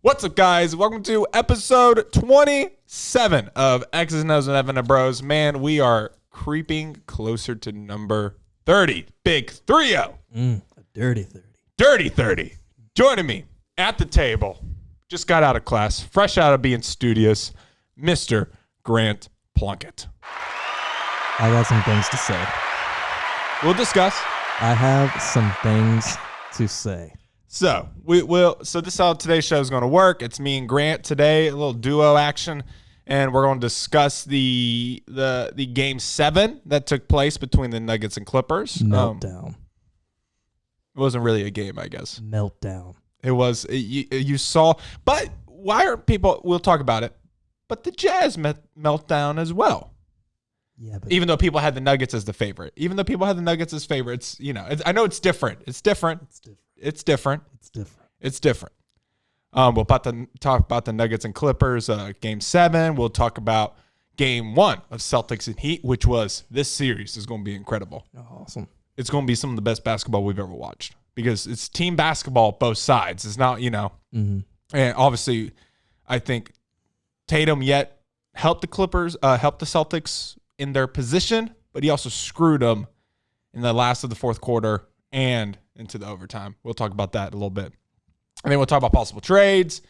What's up, guys? Welcome to episode 27 of X's and O's and Evan and Bros. Man, we are creeping closer to number 30. Big 3-0. A dirty 30. Dirty 30. Joining me at the table, just got out of class, fresh out of being studious, Mr. Grant Plunkett. I got some things to say. We'll discuss. I have some things to say. So this is how today's show is going to work. It's me and Grant today, a little duo action, and we're going to discuss the game 7 that took place between the Nuggets and Clippers. Meltdown. It wasn't really a game, I guess. Meltdown. It was. You saw, but why aren't people? We'll talk about it. But the Jazz meltdown as well. Yeah, but even though people had the Nuggets as the favorite, it's I know it's different. It's different. We'll about to talk about the Nuggets and Clippers, game 7. We'll talk about game 1 of Celtics and Heat, which was this series is going to be incredible. awesome. It's going to be some of the best basketball we've ever watched because it's team basketball both sides. It's not, and obviously I think Tatum yet helped the Clippers, helped the Celtics in their position, but he also screwed them in the last of the fourth quarter and into the overtime. We'll talk about that a little bit. And then we'll talk about possible trades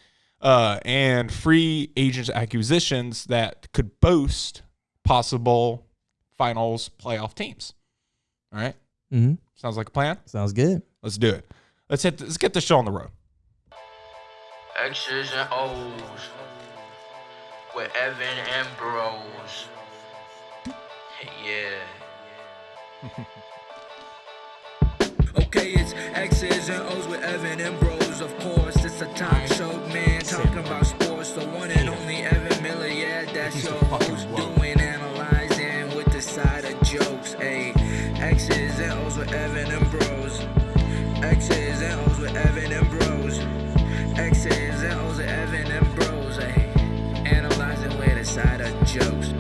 and free agents acquisitions that could boost possible finals playoff teams. All right? Mm-hmm. Sounds like a plan? Sounds good. Let's do it. Let's get the show on the road. X's and O's with Evan and Bros. Yeah. Okay, it's X's and O's with Evan and Bros. Of course, it's a talk show, man. Talking about sports, the one and only Evan Miller. Yeah, that's your host. Doing analyzing with the side of jokes. Hey, X's and O's with Evan and Bros. X's and O's with Evan and Bros. X's and O's with Evan and Bros. Hey, analyzing with the side of jokes.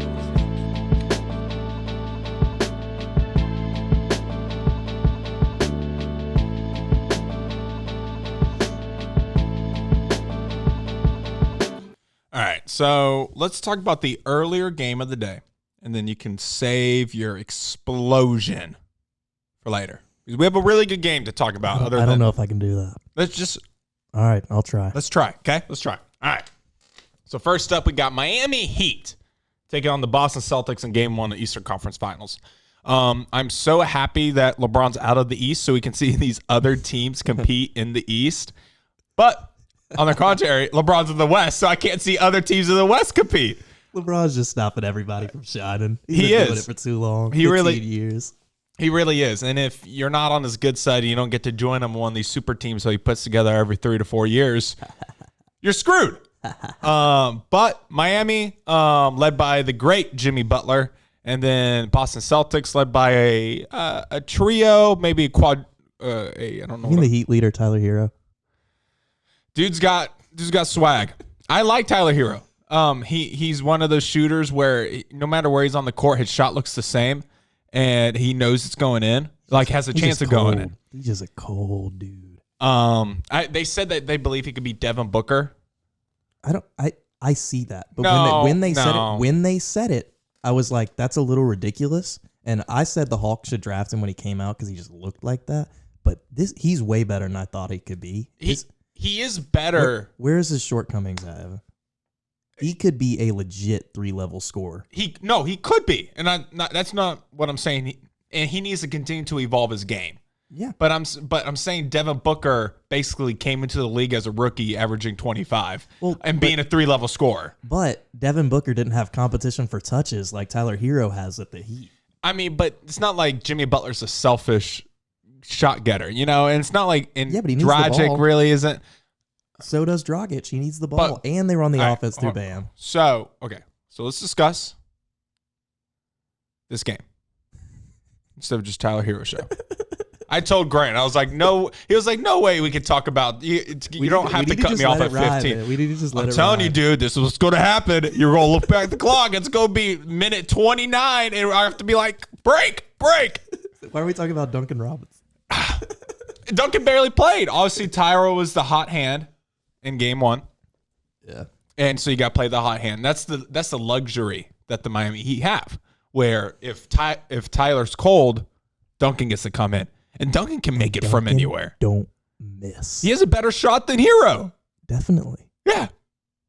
All right, so let's talk about the earlier game of the day, and then you can save your explosion for later. Because we have a really good game to talk about. I don't know if I can do that. All right, I'll try. Let's try, okay? Let's try. All right. So first up, we got Miami Heat taking on the Boston Celtics in game 1 of the Eastern Conference Finals. I'm so happy that LeBron's out of the East so we can see these other teams compete in the East. But on the contrary, LeBron's in the West, so I can't see other teams in the West compete. LeBron's just stopping everybody from shining. He's been doing it for too long. 15 years. He really is. And if you're not on his good side and you don't get to join him on one of these super teams so he puts together every 3 to 4 years, you're screwed. But Miami, led by the great Jimmy Butler, and then Boston Celtics led by a trio, maybe a quad. I don't know. You mean the Heat leader, Tyler Hero? Dude's got swag. I like Tyler Hero. He's one of those shooters where no matter where he's on the court, his shot looks the same, and he knows it's going in. Like has a chance of going in. He's just a cold dude. They said that they believe he could be Devin Booker. I see that, but No, when they said it, I was like, that's a little ridiculous. And I said the Hawks should draft him when he came out because he just looked like that. But he's way better than I thought he could be. He is better. Where's his shortcomings at, Evan? He could be a legit 3-level scorer. He could be, and that's not what I'm saying. He needs to continue to evolve his game. Yeah, but I'm saying Devin Booker basically came into the league as a rookie, averaging 25, being a 3-level scorer. But Devin Booker didn't have competition for touches like Tyler Hero has at the Heat. I mean, but it's not like Jimmy Butler's a selfish shot getter, and it's not like but he needs the Dragic ball. Really isn't. So does Dragic. He needs the ball, and they run the offense through Bam. So let's discuss this game instead of just Tyler Hero show. I told Grant, I was like, no. He was like, no way we could talk about. You don't have to cut me off at 15. We need to just let it ride. I'm telling you, dude, this is what's going to happen. You're going to look back at the clock. It's going to be minute 29, and I have to be like, break. Why are we talking about Duncan Robinson? Duncan barely played. Obviously, Tyro was the hot hand in game 1. Yeah. And so you got to play the hot hand. That's the luxury that the Miami Heat have, where if Tyler's cold, Duncan gets to come in. And Duncan can make it from anywhere. Don't miss. He has a better shot than Hero. Definitely. Yeah.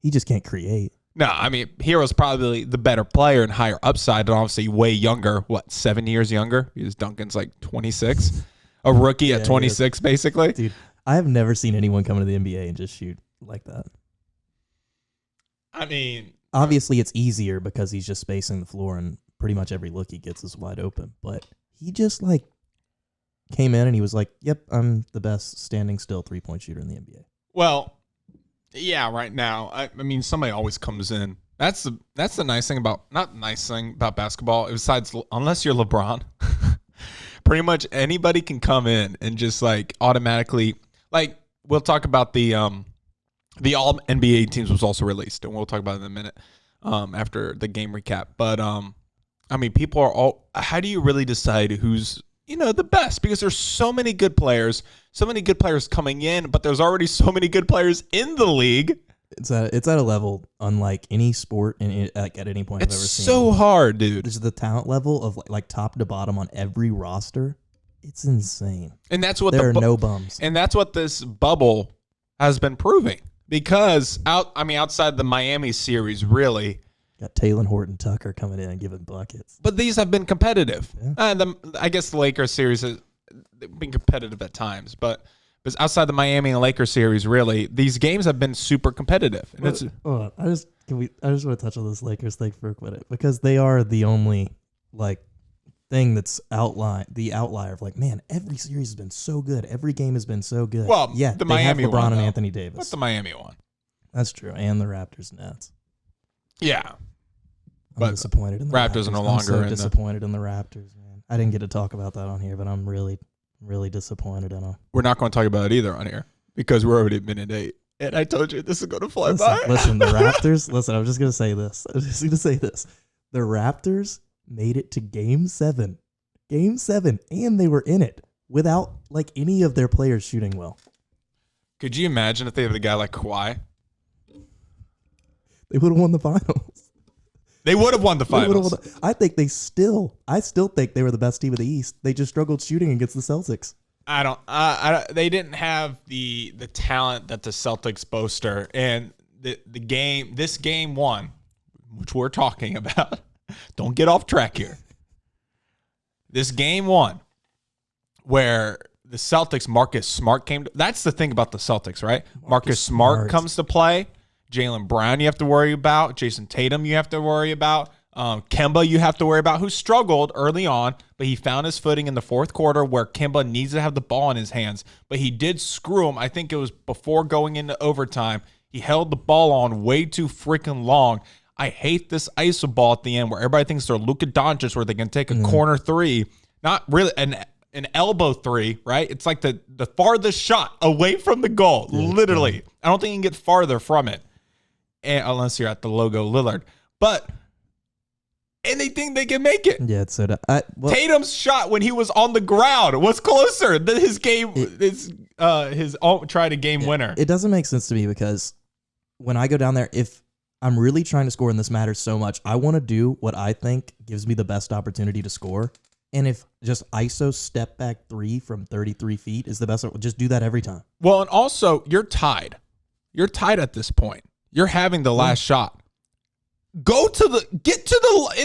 He just can't create. No, I mean, Hero's probably the better player and higher upside, and obviously way younger. 7 years younger? Because Duncan's like 26. A rookie at 26, basically. Dude, I have never seen anyone come into the NBA and just shoot like that. I mean, obviously it's easier because he's just spacing the floor and pretty much every look he gets is wide open. But he just like came in and he was like, yep, I'm the best standing still 3-point shooter in the NBA. Well, yeah, right now. I mean, somebody always comes in. That's the nice thing about, not nice thing about basketball, besides, unless you're LeBron, pretty much anybody can come in and just like automatically, like we'll talk about the all NBA teams was also released, and we'll talk about it in a minute after the game recap. But I mean, people are all, how do you really decide who's, the best? Because there's so many good players coming in, but there's already so many good players in the league. It's at a level unlike any sport at any point I've ever seen. It's so hard, dude. There's the talent level of like top to bottom on every roster. It's insane. And that's what there are no bums. And that's what this bubble has been proving. Because outside the Miami series, really. Got Talen Horton-Tucker coming in and giving buckets. But these have been competitive. Yeah. I guess the Lakers series has been competitive at times, but outside the Miami and Lakers series, really, these games have been super competitive. And I just want to touch on this Lakers thing for a minute because they are the only like thing that's the outlier of like, man, every series has been so good, every game has been so good. Well, yeah, the they Miami have LeBron one, and though. Anthony Davis. What's the Miami one? That's true, and the Raptors Nets. Yeah. I'm disappointed in the Raptors are no longer I'm so disappointed in the Raptors, man. I didn't get to talk about that on here, but I'm really, really disappointed in them. We're not going to talk about it either on here because we're already at minute 8. And I told you this is going to fly by. Listen, the Raptors, I'm just going to say this. The Raptors made it to Game 7. Game 7, and they were in it without like any of their players shooting well. Could you imagine if they had a guy like Kawhi? They would have won the finals. They would have won the finals. I still think they were the best team of the East. They just struggled shooting against the Celtics. I don't. They didn't have the talent that the Celtics boaster, and this game one, which we're talking about. Don't get off track here. This game one, where the Celtics, Marcus Smart came. That's the thing about the Celtics, right? Marcus Smart comes to play. Jaylen Brown you have to worry about. Jason Tatum you have to worry about. Kemba you have to worry about, who struggled early on, but he found his footing in the fourth quarter where Kemba needs to have the ball in his hands. But he did screw him. I think it was before going into overtime. He held the ball on way too freaking long. I hate this iso ball at the end where everybody thinks they're Luka Doncic where they can take a corner three. Not really an elbow three, right? It's like the farthest shot away from the goal, literally. I don't think you can get farther from it. Unless you're at the logo Lillard. And they think they can make it. Yeah, it's so Tatum's shot when he was on the ground was closer than his game, try to game winner. It doesn't make sense to me because when I go down there, if I'm really trying to score and this matters so much, I want to do what I think gives me the best opportunity to score. And if just ISO step back 3 from 33 feet is the best, just do that every time. Well, and also you're tied. You're tied at this point. You're having the last shot. And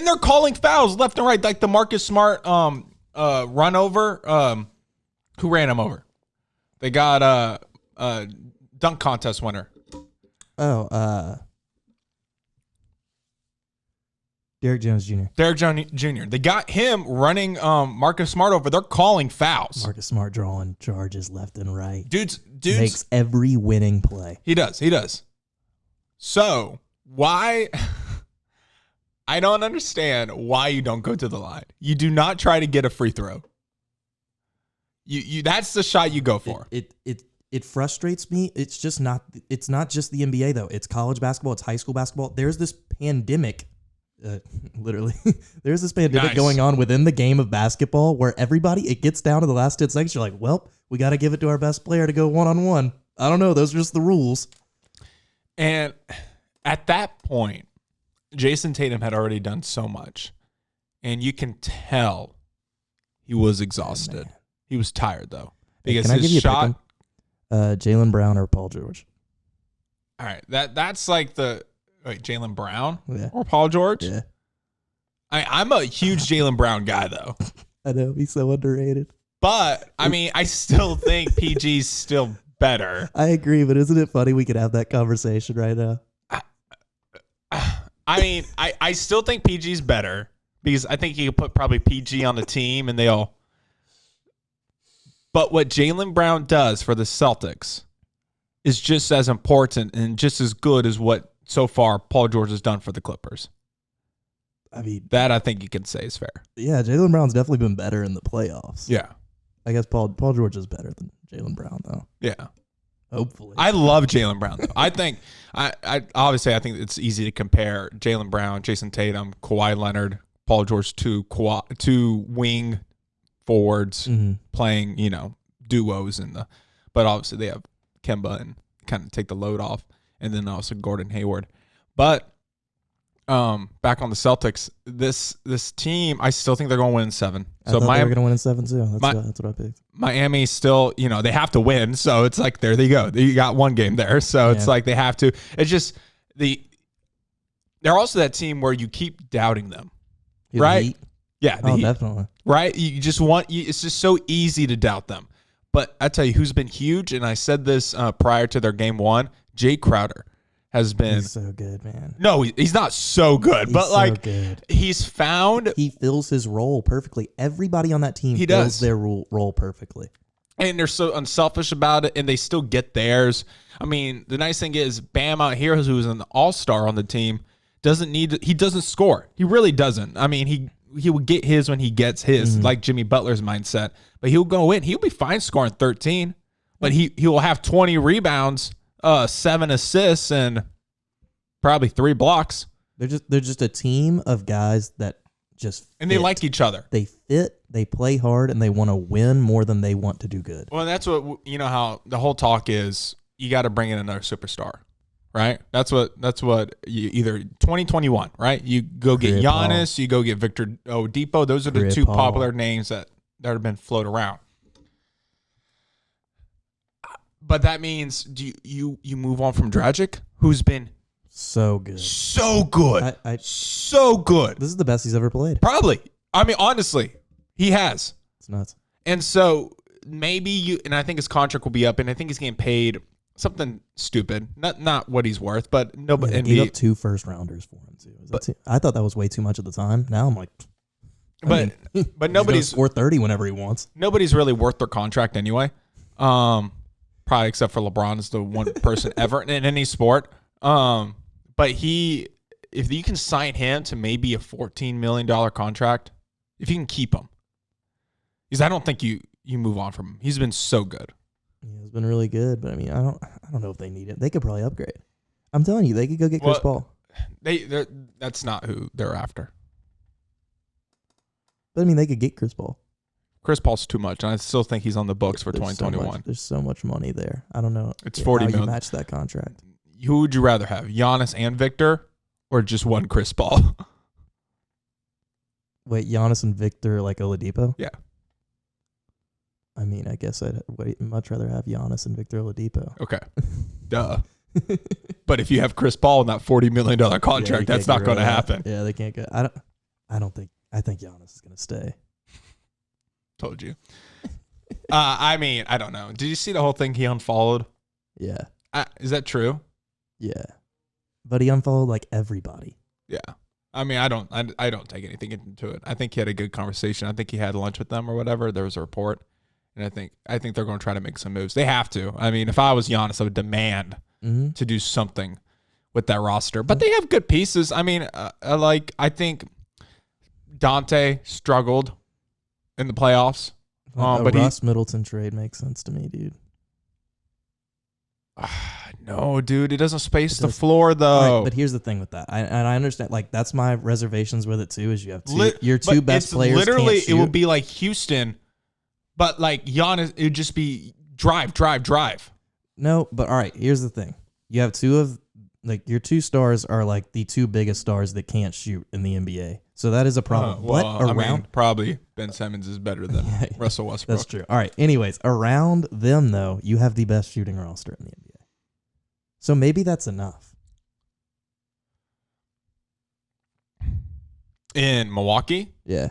they're calling fouls left and right, like the Marcus Smart run over. Who ran him over? They got dunk contest winner. Derrick Jones Jr. Derrick Jones Jr. They got him running Marcus Smart over. They're calling fouls. Marcus Smart drawing charges left and right. Dudes makes every winning play. He does. So why? I don't understand why you don't go to the line. You do not try to get a free throw. You that's the shot you go for. It frustrates me. It's just not. It's not just the NBA though. It's college basketball. It's high school basketball. There's this pandemic. Literally, there's this pandemic going on within the game of basketball where it gets down to the last 10 seconds. You're like, well, we got to give it to our best player to go one-on-one. I don't know. Those are just the rules. And At that point, Jason Tatum had already done so much, and you can tell he was exhausted. He was tired though because Can I give you his shot. Jaylen Brown or Paul George? All right, that's like Jaylen Brown Yeah. or Paul George. Yeah, I'm a huge Jaylen Brown guy though, I know he's so underrated. but I mean, I still think PG's still better. I agree, but isn't it funny we could have that conversation right now? I mean, I still think PG's better because I think you could put probably PG on the team and they all. But what Jaylen Brown does for the Celtics is just as important and just as good as what so far Paul George has done for the Clippers. I mean, That I think you can say is fair. yeah, Jaylen Brown's definitely been better in the playoffs. Yeah. I guess Paul George is better than Jaylen Brown though. Yeah. Hopefully, I love Jaylen Brown though. I think I obviously I think it's easy to compare Jaylen Brown, Jason Tatum, Kawhi Leonard, Paul George two wing forwards playing, duos but obviously they have Kemba and kind of take the load off, and then also Gordon Hayward. But back on the Celtics, this team, I still think they're going to win in 7. I thought they were going to win in 7 too. That's what I picked. Miami still, they have to win, so it's like there they go. You got one game there, so it's like they have to. It's just they're also that team where you keep doubting them, right? Heat? Yeah, Oh, definitely. right. You just it's just so easy to doubt them. But I tell you, who's been huge, and I said this prior to their game 1, Jay Crowder has been. He's so good, man. No, he's not so good, but so good. He's found. He fills his role perfectly. Everybody on that team fills their role perfectly. And they're so unselfish about it, and they still get theirs. I mean, the nice thing is Bam out here, who's an all-star on the team, he doesn't score. He really doesn't. I mean, he will get his when he gets his, like Jimmy Butler's mindset. But he'll go in. He'll be fine scoring 13, but he will have 20 rebounds, 7 assists, and probably 3 blocks. They're just a team of guys that just and they like each other. They fit, they play hard, and they want to win more than they want to do good. Well, that's what how the whole talk is. You got to bring in another superstar, right? That's what you either 2021, right? You go get Giannis, you go get Victor Oladipo. Those are the two popular names that have been floated around. But that means you move on from Dragic, who's been so good. So good. So good. This is the best he's ever played. Probably. I mean, honestly, he has. It's nuts. And so maybe and I think his contract will be up, and I think he's getting paid something stupid. Not what he's worth, but nobody. Yeah, gave up 2 first-rounders for him too. I thought that was way too much at the time. Now I'm like, but nobody's score 30 whenever he wants. Nobody's really worth their contract anyway. Probably except for LeBron is the one person ever in any sport. But if you can sign him to maybe a $14 million contract, if you can keep him, because I don't think you move on from him. He's been so good. Yeah, he's been really good, but I mean, I don't know if they need it. They could probably upgrade. I'm telling you, they could go get Chris Paul. That's not who they're after. But I mean, they could get Chris Paul. Chris Paul's too much, and I still think he's on the books for 2021. There's so much money there. I don't know. It's $40 million. You match that contract. Who would you rather have, Giannis and Victor, or just one Chris Paul? Wait, Giannis and Victor like Oladipo? Yeah. I mean, I guess I'd much rather have Giannis and Victor Oladipo. Okay. Duh. But if you have Chris Paul in that $40 million contract, that's not going to happen. Yeah, they can't go. I think Giannis is going to stay. Told you. I mean, I don't know. Did you see the whole thing he unfollowed? Yeah. Is that true? Yeah. But he unfollowed like everybody. Yeah. I mean, I don't take anything into it. I think he had a good conversation. I think he had lunch with them or whatever. There was a report. And I think they're going to try to make some moves. They have to. I mean, if I was Giannis, I would demand to do something with that roster. But they have good pieces. I mean, I think Dante struggled in the playoffs. But Ross Middleton trade makes sense to me, dude. No, dude, it doesn't space the floor though. Right, but here's the thing with that, I understand. Like that's my reservations with it too. Is you have your two best players. Literally, can't shoot. It would be like Houston, but like Giannis, it would just be drive. No, but all right. Here's the thing: you have two of Like your 2 stars are like the 2 biggest stars that can't shoot in the NBA. So that is a problem. Probably Ben Simmons is better than Russell Westbrook. That's true. All right. Anyways, around them though, you have the best shooting roster in the NBA. So maybe that's enough. In Milwaukee, Yeah.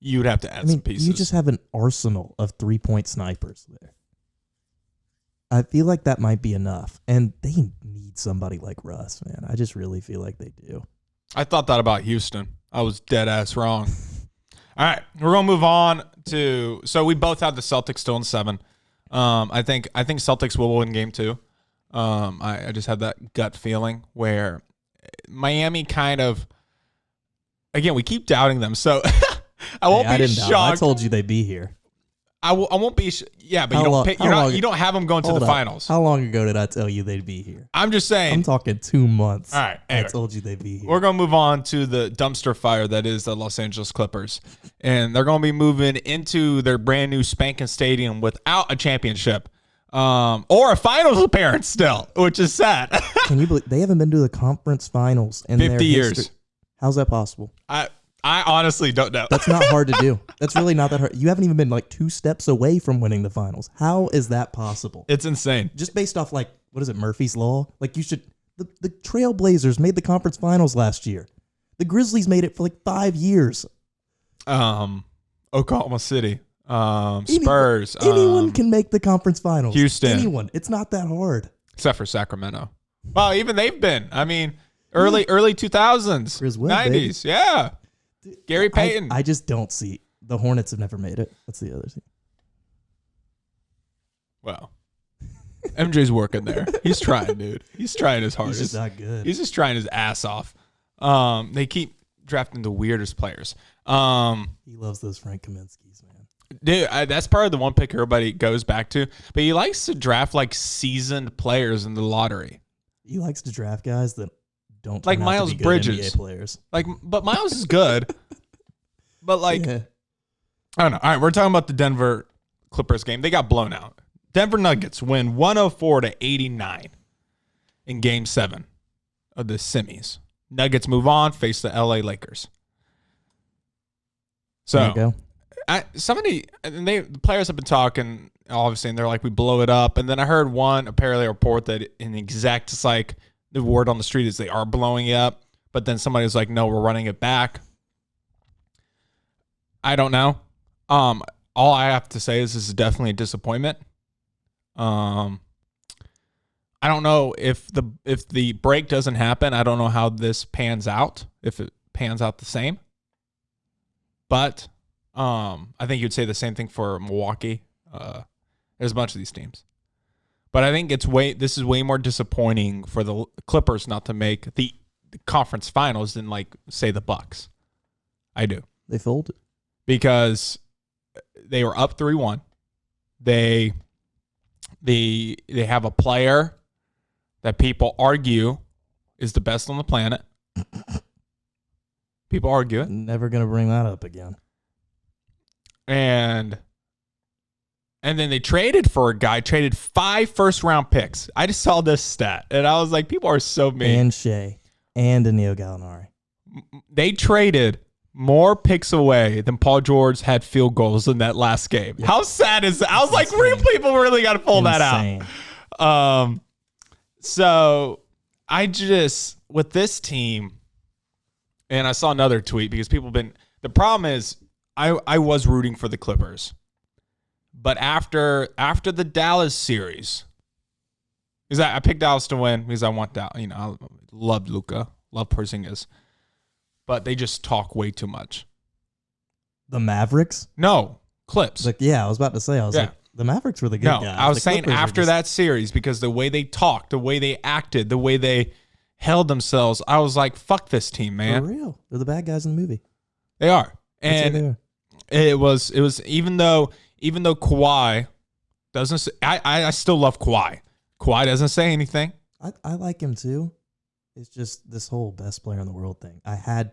you would have to add some pieces. You just have an arsenal of 3-point snipers there. I feel like that might be enough. And they need somebody like Russ, man. I just really feel like they do. I thought that about Houston. I was dead ass wrong. All right, we're gonna move on to. So we both have the Celtics still in 7. I think Celtics will win game 2. I just had that gut feeling where Miami kind of. Again, we keep doubting them, so I won't be shocked. I told you they'd be here. I won't be. Yeah, but you don't have them going to the finals. How long ago did I tell you they'd be here? I'm just saying. I'm talking 2 months. All right, I told you they'd be here. We're gonna move on to the dumpster fire that is the Los Angeles Clippers, and they're gonna be moving into their brand new spanking stadium without a championship, or a finals appearance still, which is sad. Can you believe they haven't been to the conference finals in 50 years? How's that possible? I honestly don't know. That's not hard to do. That's really not that hard. You haven't even been like 2 steps away from winning the finals. How is that possible? It's insane. Just based off like, what is it, Murphy's Law? Like you should, the Trailblazers made the conference finals last year. The Grizzlies made it for like 5 years. Oklahoma City, Spurs. Anyone can make the conference finals. Houston. Anyone. It's not that hard. Except for Sacramento. Well, even they've been. I mean, early 2000s, 90s. Baby. Yeah. Gary Payton. I just don't see. The Hornets have never made it. That's the other thing. Well, MJ's working there. He's trying, dude. He's trying his hardest. He's just not good. He's just trying his ass off. They keep drafting the weirdest players. He loves those Frank Kaminsky's, man. Dude, that's part of the one pick everybody goes back to. But he likes to draft like seasoned players in the lottery. He likes to draft guys that don't like Miles Bridges NBA players. But Miles is good. But I don't know. All right, we're talking about the Denver Clippers game. They got blown out. Denver Nuggets win 104-89 in Game 7 of the semis. Nuggets move on, face the LA Lakers. So the players have been talking, obviously, and they're like, we blow it up. And then I heard apparently a report that in exact, it's like the word on the street is they are blowing it up. But then somebody was like, no, we're running it back. I don't know. All I have to say is this is definitely a disappointment. I don't know if the break doesn't happen. I don't know how this pans out, if it pans out the same. But I think you'd say the same thing for Milwaukee. There's a bunch of these teams. But I think this is way more disappointing for the Clippers not to make the conference finals than like say the Bucks. I do. They folded. Because they were up 3-1. They have a player that people argue is the best on the planet. People argue it. Never going to bring that up again. And then they traded for a guy, traded 5 first-round picks. I just saw this stat, and I was like, people are so mean. And Shea and Danilo Gallinari. They traded more picks away than Paul George had field goals in that last game. Yep. How sad is that? I was like, people really got to pull that out. So I just, with this team, and I saw another tweet because the problem is I was rooting for the Clippers. But after the Dallas series, because I picked Dallas to win because I want that, I love Luka, love Porzingis. But they just talk way too much. The Mavericks? No, Clips. I was about to say. Like, the Mavericks were the good guys. I was saying after that series because the way they talked, the way they acted, the way they held themselves, I was like, fuck this team, man. For real. They're the bad guys in the movie. They are. And it was even though Kawhi doesn't say, I still love Kawhi. Kawhi doesn't say anything. I like him too. It's just this whole best player in the world thing. I had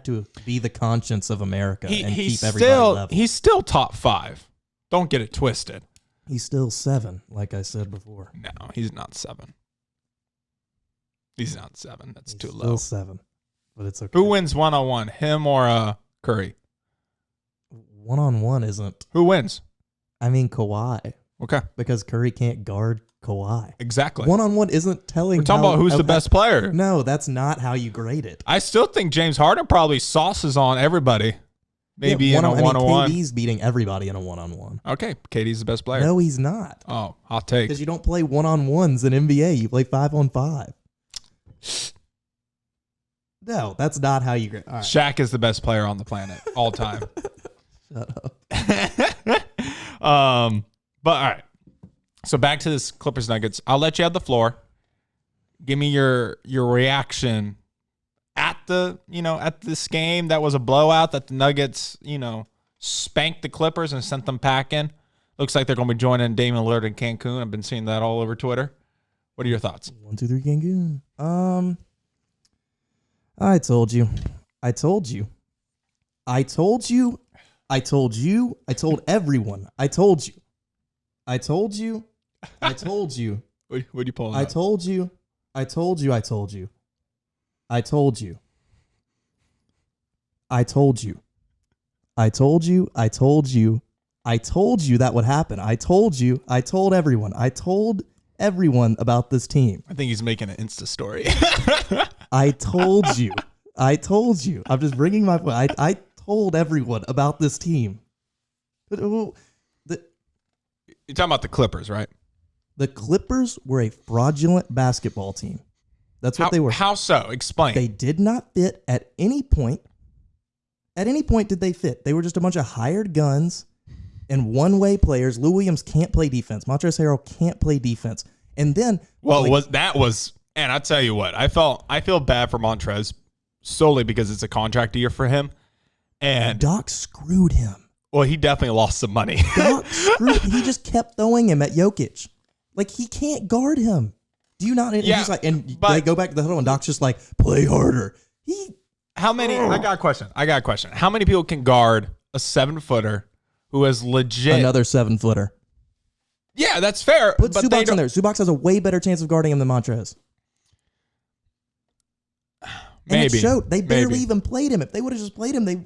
to be the conscience of America and keep everybody level. He's still top 5. Don't get it twisted. He's still 7, like I said before. No, he's not 7. He's not 7. That's too Still low. 7, but it's okay. Who wins 1-on-1, him or Curry? 1-on-1 isn't. Who wins? I mean, Kawhi. Okay. Because Curry can't guard Kawhi. Exactly. 1-on-1 isn't telling. We're talking about who's the best player. No, that's not how you grade it. I still think James Harden probably sauces on everybody. Maybe in a 1-on-1. KD's beating everybody in a 1-on-1. Okay, KD's the best player. No, he's not. Oh, hot take. Because you don't play 1-on-1s in NBA. You play 5-on-5. No, that's not how you grade. All right. Shaq is the best player on the planet all time. Shut up. But all right. So back to this Clippers Nuggets. I'll let you have the floor. Give me your reaction at this game that was a blowout that the Nuggets, spanked the Clippers and sent them packing. Looks like they're going to be joining Damian Lillard in Cancun. I've been seeing that all over Twitter. What are your thoughts? 1, 2, 3, Cancun. I told you. I told you. I told you. I told you. I told everyone. I told you. I told you. I told you. What are you pulling I up? told you. I told you. I told you. I told you. I told you. I told you. I told you. I told you that would happen. I told you. I told everyone. I told everyone about this team. I think he's making an Insta story. I told you. I told you. I'm just bringing my point. I told everyone about this team. You're talking about the Clippers, right? The Clippers were a fraudulent basketball team. That's what they were. How so? Explain. They did not fit at any point. At any point did they fit. They were just a bunch of hired guns and one-way players. Lou Williams can't play defense. Montrezl Harrell can't play defense. And then, and I tell you what, I feel bad for Montrez solely because it's a contract year for him. And Doc screwed him. Well, he definitely lost some money. Doc screwed. He just kept throwing him at Jokic. Like, he can't guard him. Do you not? Yeah, he's like, and they go back to the huddle, and Doc's just like, play harder. How many? I got a question. How many people can guard a 7-footer who is legit? Another 7-footer. Yeah, that's fair. Put Zubac in there. Zubac has a way better chance of guarding him than Montrez. And it showed. They barely even played him. If they would have just played him, they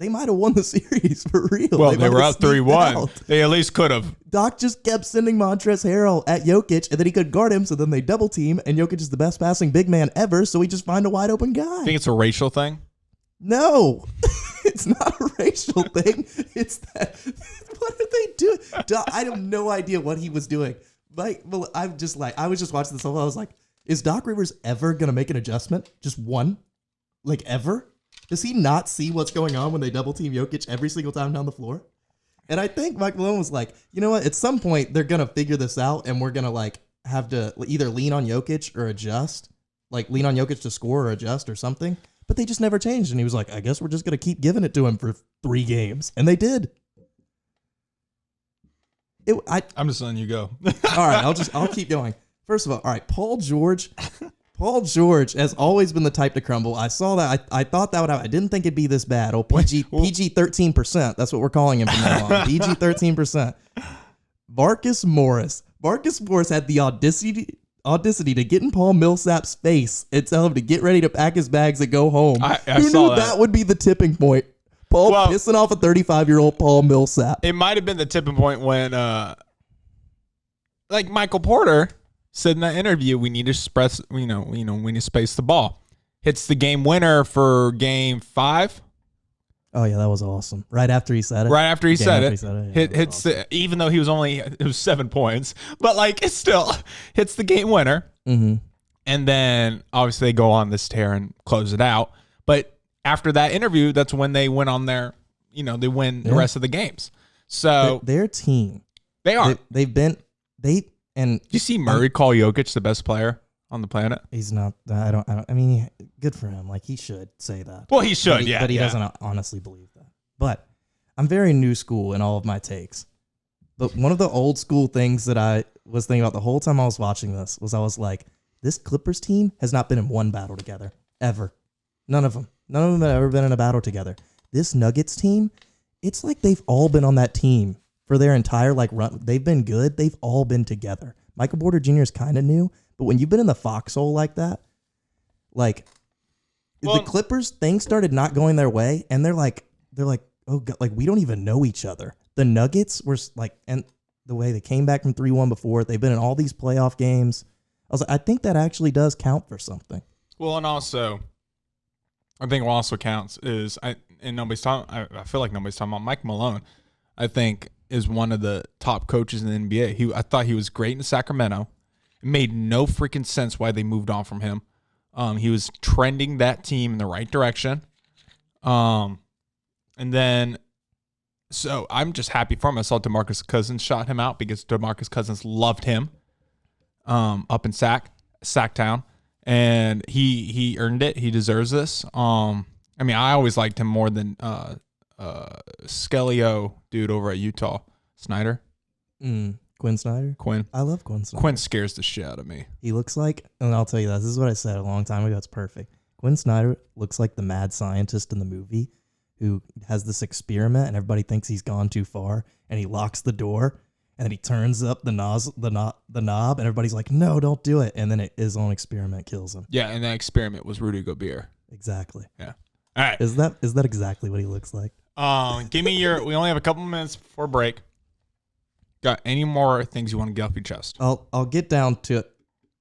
might have won the series for real. Well, they were up 3-1. They at least could have. Doc just kept sending Montrezl Harrell at Jokic, and then he could guard him, so then they double team, and Jokic is the best passing big man ever, so he just find a wide open guy. Think it's a racial thing? No. It's not a racial thing. It's that. What are they doing? I have no idea what he was doing. I was just watching this whole. I was like, is Doc Rivers ever gonna make an adjustment? Just one? Like, ever? Does he not see what's going on when they double team Jokic every single time down the floor? And I think Mike Malone was like, you know what? At some point, they're gonna figure this out, and we're gonna have to either lean on Jokic or adjust. Like, lean on Jokic to score or adjust or something. But they just never changed. And he was like, I guess we're just going to keep giving it to him for 3 games. And they did. I'm just letting you go. All right, I'll keep going. First of all right, Paul George has always been the type to crumble. I saw that. I thought that would happen. I didn't think it'd be this bad. Oh, PG 13%. That's what we're calling him from now on. PG 13%. Marcus Morris had the audacity to get in Paul Millsap's face and tell him to get ready to pack his bags and go home. Who knew that would be the tipping point? Paul pissing off a 35-year-old Paul Millsap. It might have been the tipping point when, Michael Porter said in that interview, we need to space the ball. Hits the game winner for game 5. Oh yeah, that was awesome. Right after he said it. Hits awesome. Even though it was 7 points, but it still hits the game winner. Mm-hmm. And then obviously they go on this tear and close it out. But after that interview, that's when they went on their, they win the rest of the games. So their team, they are. You see Murray call Jokic the best player on the planet? He's not. I mean, good for him. He should say that. Well, he should, but he doesn't honestly believe that. But I'm very new school in all of my takes. But one of the old school things that I was thinking about the whole time I was watching this was I was like, this Clippers team has not been in one battle together ever. None of them have ever been in a battle together. This Nuggets team, it's like they've all been on that team for their entire run. They've been good. They've all been together. Michael Porter Jr. is kind of new. But when you've been in the foxhole like that, Like the Clippers, things started not going their way, and they're like, oh God, like we don't even know each other. The Nuggets were like, and the way they came back from 3-1 before, they've been in all these playoff games. I was like, I think that actually does count for something. Well, and also, I think what also counts is I feel like nobody's talking about Mike Malone. I think is one of the top coaches in the NBA. I thought he was great in Sacramento. It made no freaking sense why they moved on from him. He was trending that team in the right direction. And then, so I'm just happy for him. I saw DeMarcus Cousins shot him out because DeMarcus Cousins loved him up in Sacktown. And he earned it. He deserves this. I mean, I always liked him more than Skelio dude over at Utah. Snyder? Quinn Snyder? Quinn. I love Quinn Snyder. Quinn scares the shit out of me. He looks like, and I'll tell you this is what I said a long time ago. It's perfect. Quinn Snyder looks like the mad scientist in the movie who has this experiment and everybody thinks he's gone too far and he locks the door and then he turns up the knob and everybody's like, no, don't do it. And then his own experiment kills him. Yeah, and that experiment was Rudy Gobert. Exactly. Yeah. All right. Is that exactly what he looks like? Give me we only have a couple minutes before break. Got any more things you want to get off your chest? I'll get down to it.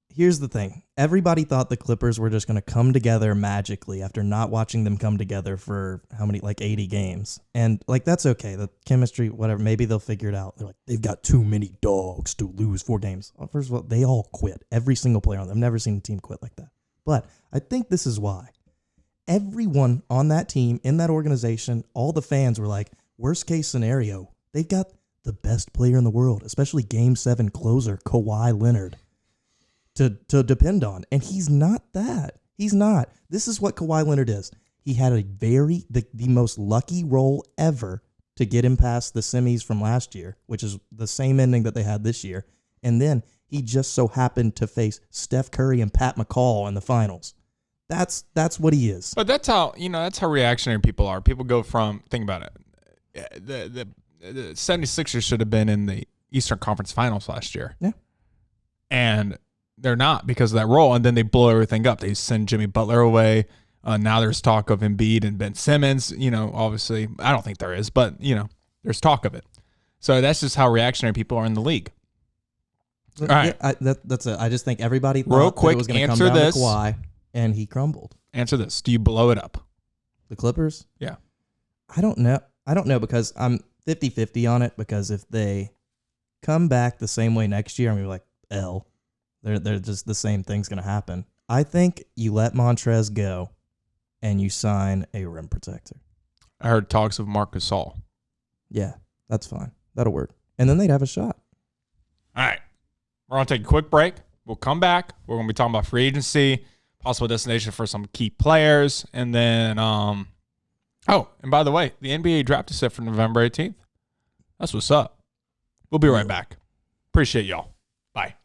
Here's the thing. Everybody thought the Clippers were just going to come together magically after not watching them come together for how many, like 80 games. And like, that's okay. The chemistry, whatever, maybe they'll figure it out. They're like, they've got too many dogs to lose 4 games. Well, first of all, they all quit. Every single player on them. I've never seen a team quit like that. But I think this is why. Everyone on that team, in that organization, all the fans were like, worst case scenario, they've got the best player in the world, especially Game 7 closer, Kawhi Leonard, to depend on. And he's not that. He's not. This is what Kawhi Leonard is. He had the most lucky role ever to get him past the semis from last year, which is the same ending that they had this year. And then he just so happened to face Steph Curry and Pat McCall in the finals. That's what he is. But that's how reactionary people are. People go from, think about it. The 76ers should have been in the Eastern Conference Finals last year. Yeah. And they're not because of that role. And then they blow everything up. They send Jimmy Butler away. Now there's talk of Embiid and Ben Simmons. Obviously, I don't think there is, but, there's talk of it. So that's just how reactionary people are in the league. All right. Yeah, that's it. I just think everybody thought that it was going to come down to Kawhi, and he crumbled. Answer this. Do you blow it up? The Clippers? Yeah. I don't know because I'm 50-50 on it, because if they come back the same way next year, I'm going to be like, they're just the same thing's going to happen. I think you let Montrez go and you sign a rim protector. I heard talks of Marc Gasol. Yeah, that's fine. That'll work. And then they'd have a shot. All right. We're going to take a quick break. We'll come back. We're going to be talking about free agency, possible destination for some key players, and then, and by the way, the NBA draft is set for November 18th. That's what's up. We'll be right back. Appreciate y'all. Bye.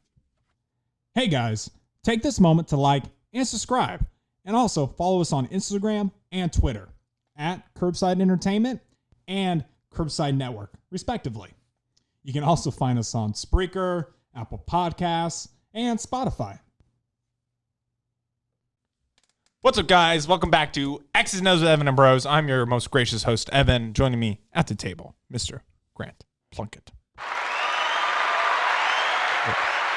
Hey guys, take this moment to like and subscribe, and also follow us on Instagram and Twitter at Curbside Entertainment and Curbside Network, respectively. You can also find us on Spreaker, Apple Podcasts, and Spotify. What's up, guys? Welcome back to X's and O's with Evan and Bros. I'm your most gracious host, Evan. Joining me at the table, Mr. Grant Plunkett.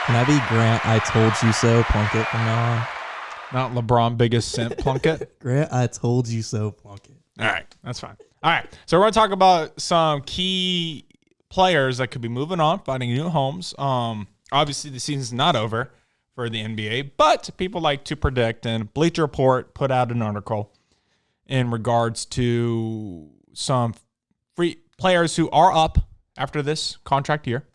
Can I be Grant, I told you so, Plunkett from now on? Not LeBron biggest simp, Plunkett. Grant, I told you so, Plunkett. All right, that's fine. All right, so we're going to talk about some key players that could be moving on, finding new homes. Obviously, the season's not over for the NBA, but people like to predict, and Bleacher Report put out an article in regards to some free players who are up after this contract year.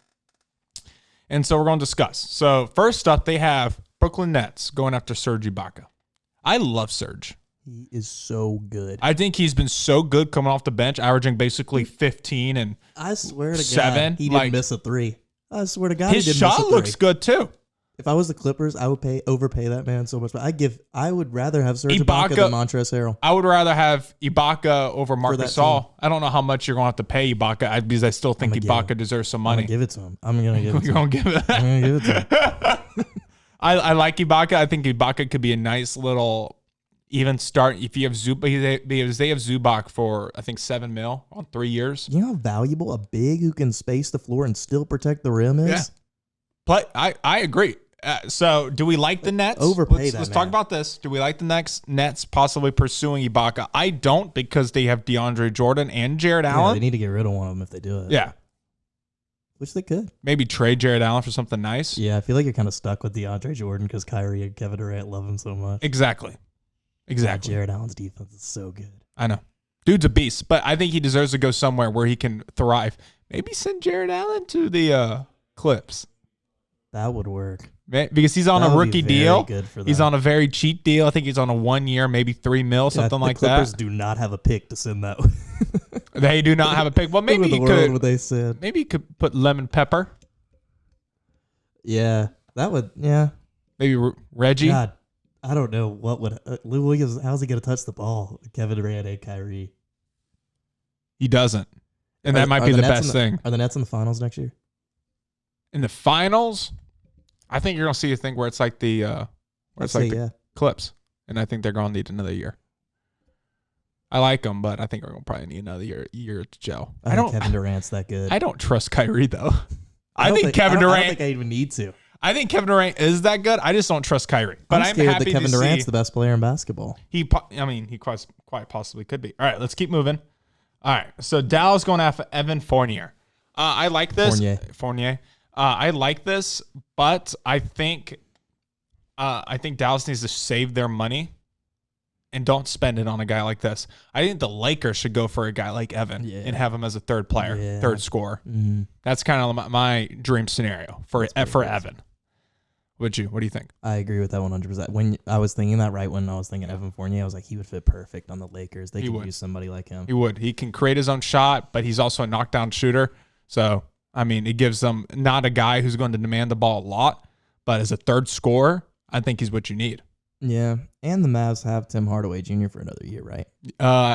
And so we're going to discuss. So first up, they have Brooklyn Nets going after Serge Ibaka. I love Serge. He is so good. I think he's been so good coming off the bench, averaging basically 15 and I swear to 7. God, he didn't miss a 3. I swear to God, his he didn't miss a 3. shot looks good too. If I was the Clippers, I would overpay that man so much. But I would rather have Serge Ibaka than Montrezl Harrell. I would rather have Ibaka over Marc Gasol. team. I don't know how much you're going to have to pay Ibaka because I still think Ibaka deserves some money. I'm gonna give it to him. I'm gonna give it to You're him. going to give it. I'm gonna give it to him. I like Ibaka. I think Ibaka could be a nice little even start if you have Zubac. Because they have Zubac for I think $7 million on 3 years. You know how valuable a big who can space the floor and still protect the rim is? Yeah. But I agree. So do we like the Nets? Let's talk about this. Do we like the Nets possibly pursuing Ibaka? I don't because they have DeAndre Jordan and Jared Allen. They need to get rid of one of them if they do it. Yeah. Which they could. Maybe trade Jared Allen for something nice. Yeah, I feel like you're kind of stuck with DeAndre Jordan because Kyrie and Kevin Durant love him so much. Exactly. Jared Allen's defense is so good. I know. Dude's a beast, but I think he deserves to go somewhere where he can thrive. Maybe send Jared Allen to the Clips. That would work. Because he's on a rookie deal. Good for he's on a very cheap deal. I think he's on a 1 year, maybe $3 million, something like that. The Clippers do not have a pick to send that. They do not have a pick. Well, maybe he could. What they said. Maybe he could put lemon pepper. Yeah, that would. Yeah. Maybe Reggie. God, I don't know what would Lou Williams. How's he gonna touch the ball? Kevin Durant and Kyrie. He doesn't, and that might be the best thing. Are the Nets in the finals next year? In the finals, I think you're gonna see a thing where it's like the Clips, and I think they're gonna need another year. I like them, but I think we're gonna probably need another year to gel. I don't. Kevin Durant's that good. I don't trust Kyrie though. I think Kevin Durant. I don't think I even need to. I think Kevin Durant is that good. I just don't trust Kyrie. But I'm scared happy that Kevin to Durant's see the best player in basketball. He quite possibly could be. All right, let's keep moving. All right, so Dallas going after Evan Fournier. I like this. Fournier. I like this, but I think Dallas needs to save their money and don't spend it on a guy like this. I think the Lakers should go for a guy like Evan and have him as a third player, third scorer. Mm-hmm. That's kind of my dream scenario for Evan. What do you think? I agree with that 100%. When I was thinking that when I was thinking Evan Fournier, I was like, he would fit perfect on the Lakers. They could use somebody like him. He would. He can create his own shot, but he's also a knockdown shooter. So, I mean, it gives them not a guy who's going to demand the ball a lot, but as a third scorer, I think he's what you need. Yeah, and the Mavs have Tim Hardaway Jr. for another year, right?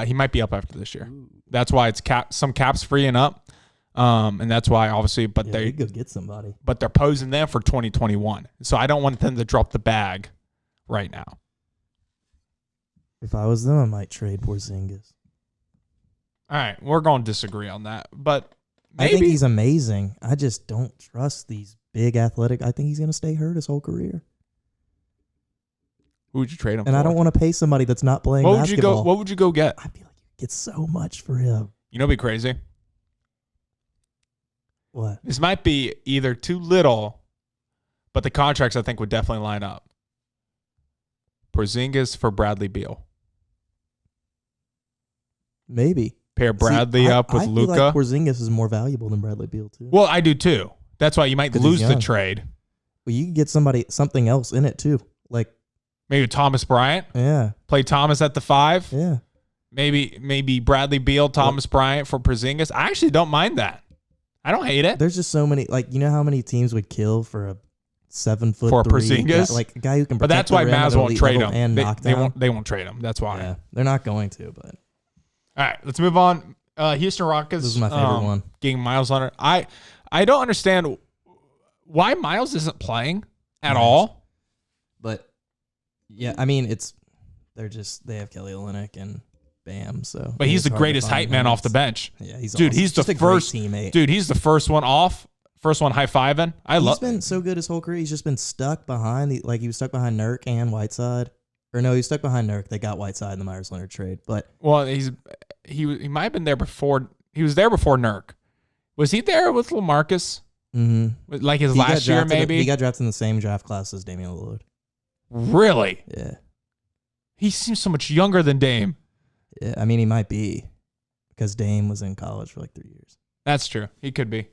He might be up after this year. Ooh. That's why it's some caps freeing up, and that's why obviously. But they go get somebody. But they're posing them for 2021, so I don't want them to drop the bag right now. If I was them, I might trade Porzingis. All right, we're going to disagree on that, but maybe. I think he's amazing. I just don't trust these big athletic. I think he's going to stay hurt his whole career. Who would you trade him for? And I don't want to pay somebody that's not playing basketball. What would you go get? I feel like you get so much for him. You know what'd be crazy? What? This might be either too little, but the contracts I think would definitely line up. Porzingis for Bradley Beal. Maybe. Pair Bradley up with Luka. I feel like Porzingis is more valuable than Bradley Beal too. Well, I do too. That's why you might lose the trade. Well, you can get something else in it too. Like maybe Thomas Bryant. Yeah. Play Thomas at the 5. Yeah. Maybe Bradley Beal, Thomas Bryant for Porzingis. I actually don't mind that. I don't hate it. There's just so many. Like, you know how many teams would kill for a 7'3" for Porzingis, like a guy who can. But that's why Mavs won't trade him. And they won't trade him. That's why. Yeah, they're not going to. But all right, let's move on. Houston Rockets. This is my favorite one. Getting Miles Leonard. I don't understand why Miles isn't playing at all. But yeah, I mean they have Kelly Olynyk and Bam. So, but he's the greatest hype man off the bench. Yeah, he's dude. Awesome. He's the first teammate. Dude, he's the first one off. First one high fiving. He's been so good his whole career. He's just been stuck behind he was stuck behind Nurk and Whiteside. Or no, he was stuck behind Nurk. They got Whiteside in the Myers Leonard trade. But he might have been there before. He was there before Nurk. Was he there with LaMarcus? Mm-hmm. Like his last year, maybe? He got drafted in the same draft class as Damian Lillard. Really? Yeah. He seems so much younger than Dame. Yeah, I mean, he might be. Because Dame was in college for like 3 years. That's true. He could be.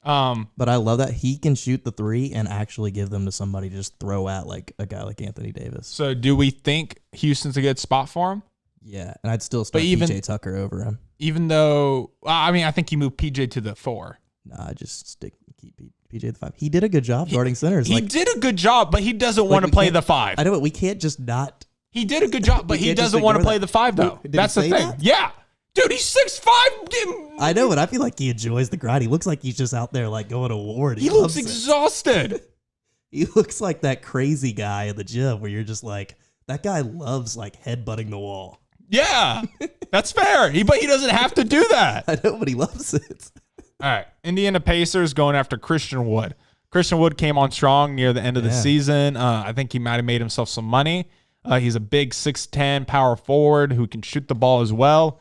But I love that he can shoot the 3 and actually give them to somebody to just throw at like a guy like Anthony Davis. So do we think Houston's a good spot for him? Yeah, and I'd still start PJ Tucker over him. Even though, I think you move PJ to the 4. Nah, just keep PJ the 5. He did a good job guarding centers. He did a good job, but he doesn't want to play the 5. I know, but we can't just not. He did a good job, but he doesn't want to play the 5 though. That's the thing. That? Yeah. Dude, he's 6'5". I know, but I feel like he enjoys the grind. He looks like he's just out there like going to war. He looks exhausted. He looks like that crazy guy in the gym where you're just like, that guy loves like headbutting the wall. Yeah, that's fair. But he doesn't have to do that. I know, but he loves it. All right. Indiana Pacers going after Christian Wood. Christian Wood came on strong near the end of the season. I think he might have made himself some money. He's a big 6'10" power forward who can shoot the ball as well.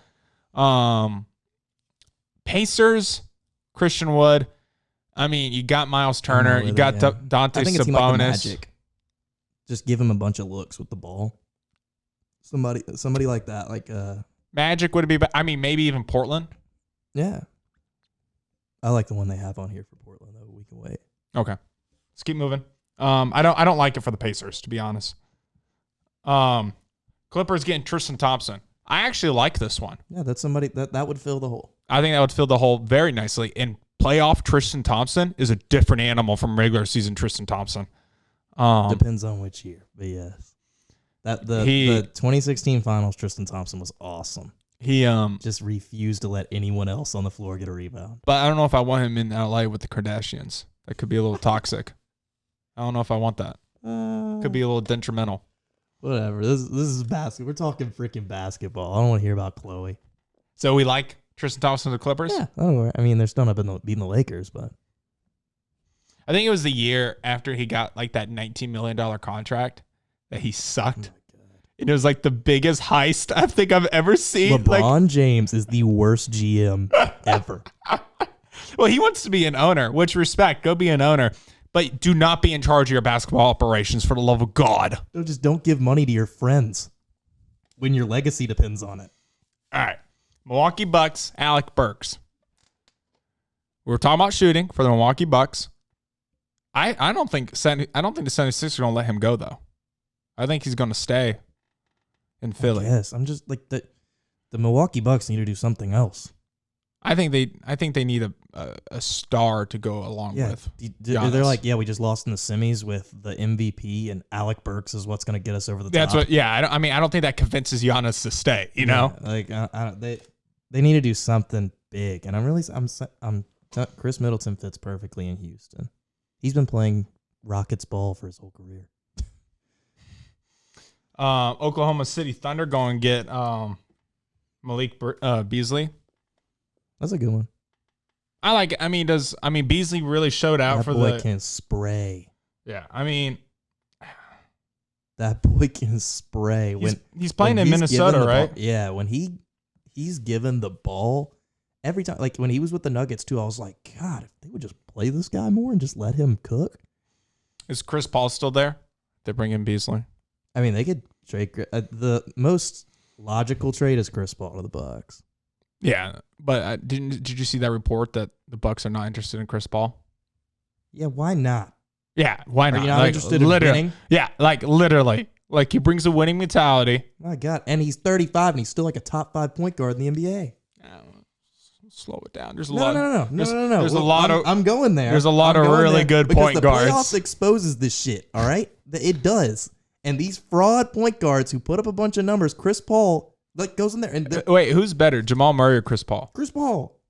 Pacers, Christian Wood. I mean, you got Miles Turner. You got Dante I think it's Sabonis. like the Magic. Just give him a bunch of looks with the ball. Somebody like that, like Magic would be. I mean, maybe even Portland. Yeah, I like the one they have on here for Portland though. We can wait. Okay, let's keep moving. I don't like it for the Pacers, to be honest. Clippers getting Tristan Thompson. I actually like this one. Yeah, that's somebody that would fill the hole. I think that would fill the hole very nicely. And playoff Tristan Thompson is a different animal from regular season Tristan Thompson. Depends on which year, but yes. The 2016 finals, Tristan Thompson was awesome. He just refused to let anyone else on the floor get a rebound. But I don't know if I want him in LA with the Kardashians. That could be a little toxic. I don't know if I want that. Could be a little detrimental. Whatever. This is basketball. We're talking freaking basketball. I don't want to hear about Chloe. So we like Tristan Thompson to the Clippers? Yeah. I mean, they're still not beating the Lakers, but I think it was the year after he got like that $19 million contract that he sucked. Oh my God. And it was like the biggest heist I think I've ever seen. LeBron James is the worst GM ever. Well, he wants to be an owner, which respect, go be an owner. But do not be in charge of your basketball operations for the love of God. Just don't give money to your friends when your legacy depends on it. All right. Milwaukee Bucks, Alec Burks. We were talking about shooting for the Milwaukee Bucks. I don't think the 76ers are going to let him go, though. I think he's going to stay in Philly. Yes, I'm just like the Milwaukee Bucks need to do something else. I think they need a star to go along with. They're like, we just lost in the semis with the MVP, and Alec Burks is what's going to get us over the top. That's what. Yeah, I don't think that convinces Giannis to stay. You know, like they need to do something big, and Chris Middleton fits perfectly in Houston. He's been playing Rockets ball for his whole career. Oklahoma City Thunder go and get Malik Beasley. That's a good one. I like it. Beasley really showed out that boy can spray. Yeah, that boy can spray. He's playing in Minnesota, right? Yeah, when he's given the ball every time, like when he was with the Nuggets too, I was like, God, if they would just play this guy more and just let him cook. Is Chris Paul still there? They bring in Beasley. I mean, they could trade. The most logical trade is Chris Paul to the Bucks. Yeah, but did you see that report that the Bucks are not interested in Chris Paul? Yeah, why not? Yeah, why not? Are you not interested in winning? Yeah, literally. Like he brings a winning mentality. My God, and he's 35 and he's still like a top 5 point guard in the NBA. Slow it down. There's a lot. No. There's a lot of. I'm going there. There's a lot of really good point guards. The playoffs exposes this shit. All right, it does. And these fraud point guards who put up a bunch of numbers, Chris Paul, goes in there and wait, who's better, Jamal Murray or Chris Paul? Chris Paul.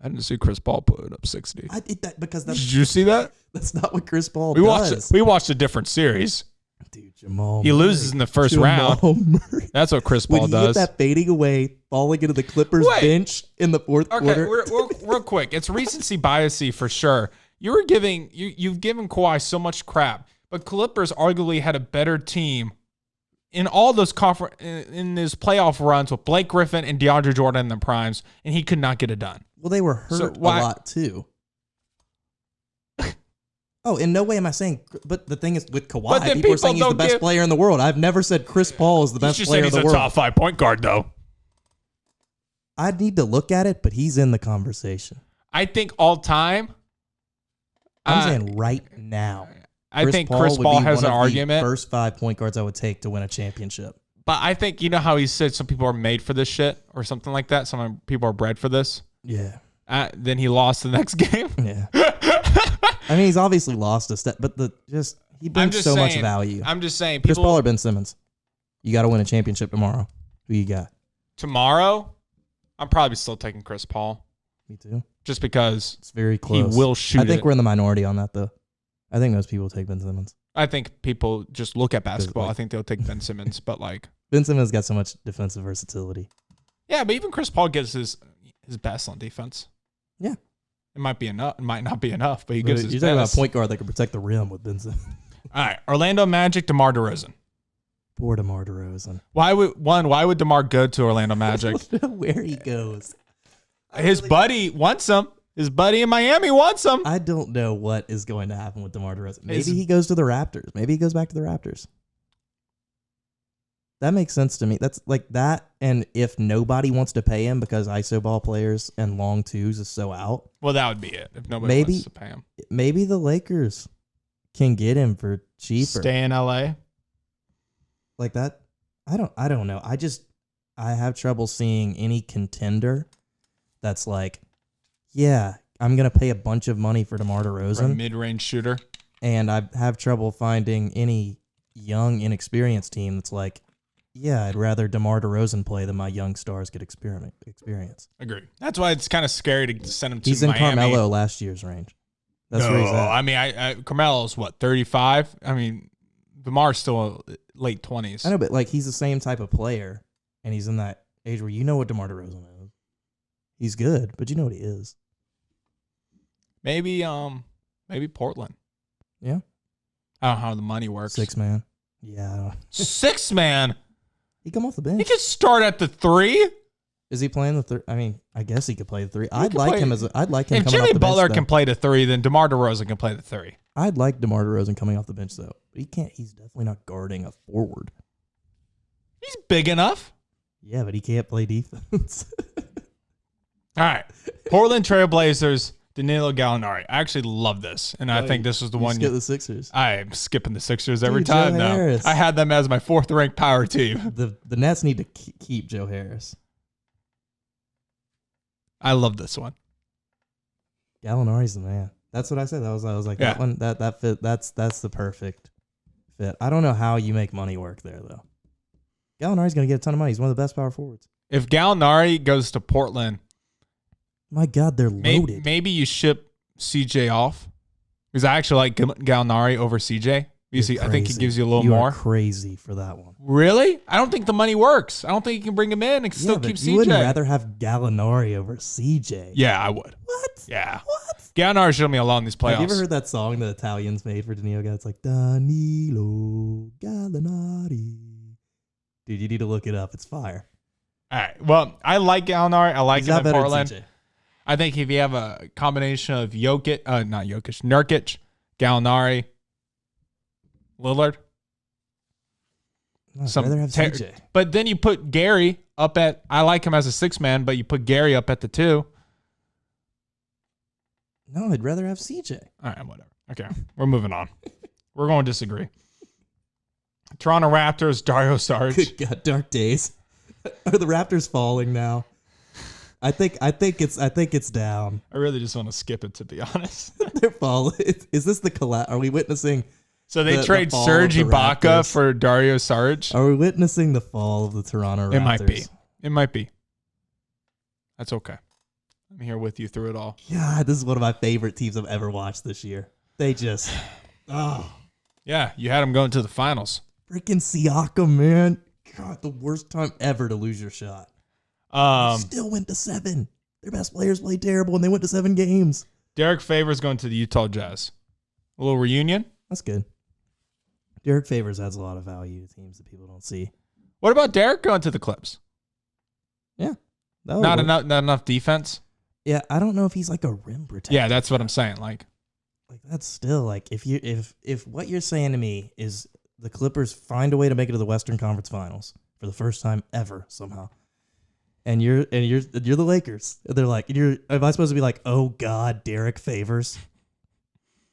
I didn't see Chris Paul put up 60. I did that because that's. Did you see that? That's not what Chris Paul does. We watched a different series. Dude, Jamal. He loses in the first round. Murray. That's what Chris Paul does. When he hit that fading away, falling into the Clippers bench in the fourth quarter. Real quick. It's recency biasy for sure. You've given Kawhi so much crap, but Clippers arguably had a better team in all those in his playoff runs with Blake Griffin and DeAndre Jordan in the primes, and he could not get it done. Well, they were hurt a lot too. Oh, in no way am I saying, but the thing is with Kawhi, people are saying he's the best player in the world. I've never said Chris Paul is the best player in the world. He's a top 5 point guard, though. I'd need to look at it, but he's in the conversation. I think all time. I'm saying right now. I think Chris Paul has an argument. First 5 point guards I would take to win a championship. But I think, you know how he said some people are made for this shit or something like that? Some people are bred for this? Yeah. Then he lost the next game? Yeah. I mean, he's obviously lost a step, but he brings so much value. I'm just saying. Chris Paul or Ben Simmons? You got to win a championship tomorrow. Who you got? Tomorrow? I'm probably still taking Chris Paul. Me too. Just because it's very close. He will shoot. I think we're in the minority on that, though. I think most people take Ben Simmons. I think people just look at basketball. I think they'll take Ben Simmons, but like Ben Simmons got so much defensive versatility. Yeah, but even Chris Paul gives his best on defense. Yeah. It might be enough. It might not be enough, but he gives his You're best. talking about a point guard that can protect the rim with Ben Simmons. All right, Orlando Magic, DeMar DeRozan. Poor DeMar DeRozan. Why would DeMar go to Orlando Magic? I don't know where he goes. His buddy wants him. His buddy in Miami wants him. I don't know what is going to happen with DeMar DeRozan. Maybe he goes to the Raptors. Maybe he goes back to the Raptors. That makes sense to me. That's like that. And if nobody wants to pay him because ISO ball players and long twos is so out. Well, that would be it. If nobody wants to pay him. Maybe the Lakers can get him for cheaper. Stay in LA. Like that. I don't know. I have trouble seeing any contender that's like, yeah, I'm going to pay a bunch of money for DeMar DeRozan. For a mid-range shooter. And I have trouble finding any young, inexperienced team that's like, yeah, I'd rather DeMar DeRozan play than my young stars get experience. Agreed. That's why it's kind of scary to send him to He's Miami. in Carmelo last year's range. That's where he's at. I mean, Carmelo's what, 35? I mean, DeMar's still late 20s. I know, but like he's the same type of player, and he's in that age where you know what DeMar DeRozan is. He's good, but you know what he is. Maybe Portland. Yeah. I don't know how the money works. 6-man. Yeah. 6-man. He come off the He bench. could start at the 3. Is he playing the 3? I mean, I guess he could play the 3. I'd like him If coming off Jimmy the Butler bench, can play the 3, then DeMar DeRozan can play the 3. I'd like DeMar DeRozan coming off the bench though. But he can't. He's definitely not guarding a forward. He's big enough. Yeah, but he can't play defense. All right. Portland Trailblazers, Danilo Gallinari. I actually love this, and I think this was the one. Skip the Sixers. I'm skipping the Sixers every Dude, time Joe now. Harris. I had them as my 4th-ranked power team. The Nets need to keep Joe Harris. I love this one. Gallinari's the man. That's what I said. I was like Yeah. that one. That fit. That's the perfect fit. I don't know how you make money work there though. Gallinari's gonna get a ton of money. He's one of the best power forwards. If Gallinari goes to Portland, My God, they're loaded. maybe you ship CJ off. Because I actually like Gallinari over CJ. You see, I think he gives you a little You are more. crazy for that one. Really? I don't think the money works. I don't think you can bring him in and still but keep you wouldn't CJ. rather have Gallinari over CJ. Yeah, I would. What? Yeah. What? Gallinari should be alone in these playoffs. Have you ever heard that song the Italians made for Danilo? It's like Danilo Gallinari. Dude, you need to look it up. It's fire. All right. Well, I like Gallinari. I like He's him not in better than Portland. CJ. I think if you have a combination of Nurkic, Gallinari, Lillard. I'd rather have CJ. But then you put Gary up at, I like him as a 6-man, but you put Gary up at the 2. No, I'd rather have CJ. All right, whatever. Okay, we're moving on. We're going to disagree. Toronto Raptors, Dario Saric. Good God, dark days. Are the Raptors falling now? I think it's down. I really just want to skip it, to be honest. They're falling. Is this the collapse? Are we witnessing? So they The trade fall Serge of the Ibaka Raptors. for Dario Saric. Are we witnessing the fall of the Toronto Raptors? It might be. It might be. That's okay. I'm here with you through it all. God, this is one of my favorite teams I've ever watched this year. They just, Yeah, you had them going to the finals. freaking Siakam, man. God, the worst time ever to lose your shot. Still went to 7. Their best players played terrible, and they went to 7 games. Derek Favors going to the Utah Jazz. A little reunion. That's good. Derek Favors adds a lot of value to teams that people don't see. What about Derek going to the Clips? Yeah. that would Not work. enough defense. Yeah, I don't know if he's like a rim protector. Yeah, that's what I'm saying. Like That's still like if what you're saying to me is the Clippers find a way to make it to the Western Conference Finals for the first time ever somehow, and you're the Lakers. They're like, am I supposed to be like, oh God, Derek Favors?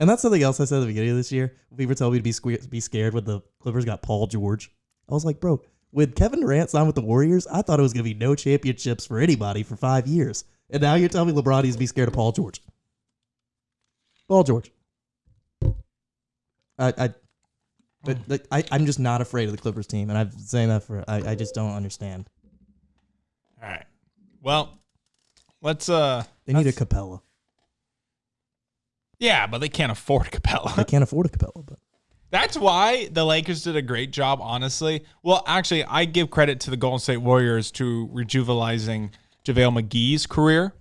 And that's something else I said at the beginning of this year. People told me to be scared when the Clippers got Paul George. I was like, bro, when Kevin Durant signed with the Warriors, I thought it was going to be no championships for anybody for 5 years. And now you're telling me LeBron needs to be scared of Paul George. Paul George. I'm just not afraid of the Clippers team. And I've been saying that I just don't understand. all right. Well, let's They need a Capella. Yeah, but they can't afford Capella. They can't afford a Capella, but That's why the Lakers did a great job, honestly. Well, actually, I give credit to the Golden State Warriors to rejuvenizing JaVale McGee's career.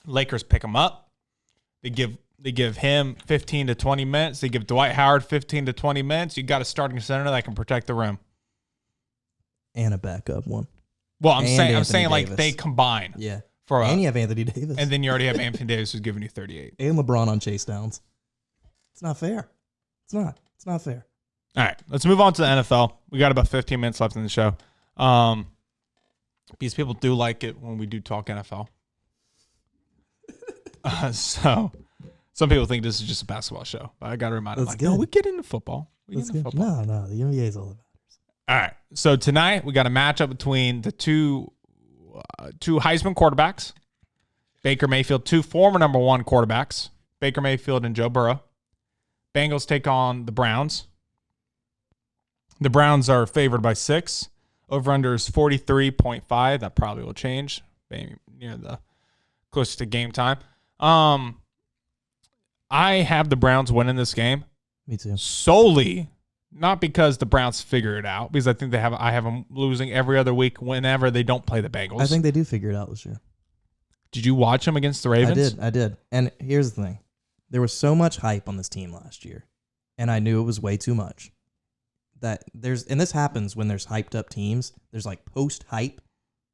Lakers pick him up. They give him 15 to 20 minutes. They give Dwight Howard 15 to 20 minutes. You got a starting center that can protect the rim. and a backup one. Well, I'm saying Anthony like Davis. they combine. Yeah. For And you have Anthony Davis. and then you already have Anthony Davis who's giving you 38. And LeBron on Chase Downs. It's not fair. It's not. It's not fair. All right, let's move on to the NFL. We got about 15 minutes left in the show. These people do like it when we do talk NFL. So some people think this is just a basketball show, but I got to remind them, That's like, no, good. we get into football. We That's get into good. football. No, the NBA is all that matters. All right, so tonight we got a matchup between the two Heisman quarterbacks, Baker Mayfield, two former number one quarterbacks, Baker Mayfield and Joe Burrow. Bengals take on the Browns. The Browns are favored by 6. Over-under is 43.5. That probably will change maybe near the close to game time. I have the Browns winning this game Me too. solely not because the Browns figure it out, because I think I have them losing every other week whenever they don't play the Bengals. I think they do figure it out this year. Did you watch them against the Ravens? I did. And here's the thing. There was so much hype on this team last year, and I knew it was way too much. And this happens when there's hyped up teams. There's like post-hype,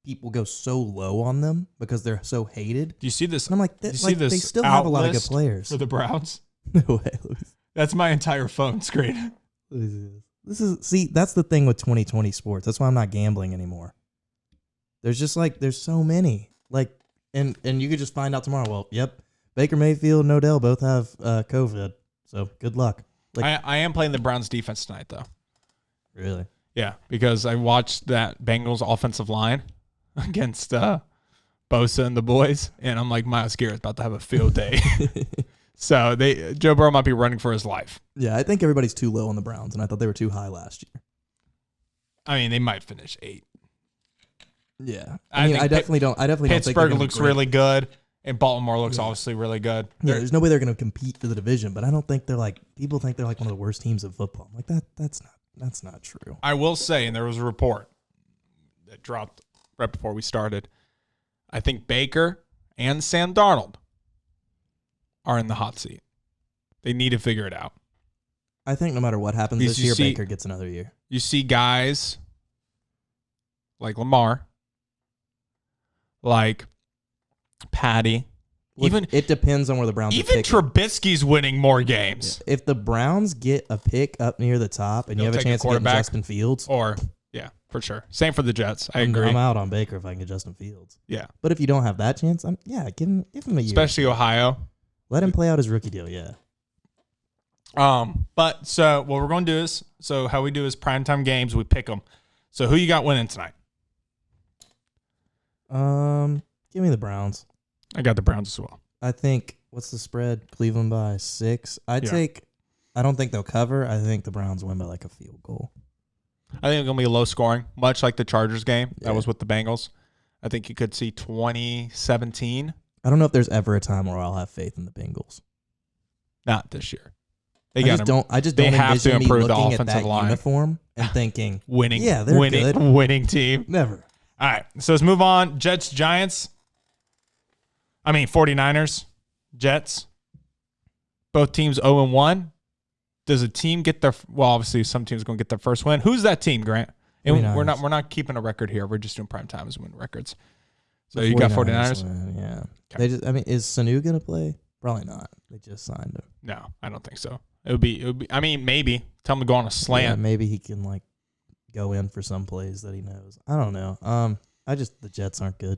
people go so low on them because they're so hated. Do you see this? And I'm like, Do you see this they still have a lot of good list players. for the Browns? No way. That's my entire phone screen. That's the thing with 2020 sports. That's why I'm not gambling anymore. There's just there's so many. And you could just find out tomorrow. Well, yep, Baker Mayfield and Odell both have COVID. So good luck. I am playing the Browns defense tonight, though. Really? Yeah, because I watched that Bengals offensive line against Bosa and the boys, and I'm like, Myles Garrett's about to have a field day. So Joe Burrow might be running for his life. Yeah, I think everybody's too low on the Browns, and I thought they were too high last year. I mean, they might finish 8. Yeah, I I definitely don't. Pittsburgh looks really good, and Baltimore looks obviously really good. Yeah, there's no way they're going to compete for the division, but I don't think people think they're like one of the worst teams in football. I'm like that's not true. I will say, and there was a report that dropped right before we started, I think Baker and Sam Darnold are in the hot seat. They need to figure it out. I think no matter what happens this year, Baker gets another year. You see guys like Lamar, like Patty. It depends on where the Browns are even picking. Trubisky's winning more games. If the Browns get a pick up near the top and you have a chance to get Justin Fields, Yeah, for sure. Same for the Jets. I agree. I'm out on Baker if I can get Justin Fields. Yeah. But if you don't have that chance, give him a year. Especially Ohio. Let him play out his rookie deal, yeah. But so what we're going to do is, how we do is primetime games, we pick them. So who you got winning tonight? Give me the Browns. I got the Browns as well. I think, what's the spread? Cleveland by 6. I don't think they'll cover. I think the Browns win by like a field goal. I think it's going to be low scoring, much like the Chargers game. That was with the Bengals. I think you could see 2017. I don't know if there's ever a time where I'll have faith in the Bengals. Not this year. I just don't have to envision me improve the looking at offensive that line. uniform and thinking, winning. Yeah, they're good. Winning team. Never. All right, so let's move on. 49ers, Jets. Both teams 0-1. Does a team get their? Well, obviously, some teams are going to get their first win. Who's that team, Grant? And we're not keeping a record here. We're just doing prime time as win records. So you got 49ers? Yeah. Okay. Is Sanu going to play? Probably not. They just signed him. No, I don't think so. It would be. I mean, maybe tell him to go on a slant. Yeah, maybe he can go in for some plays that he knows. I don't know. The Jets aren't good.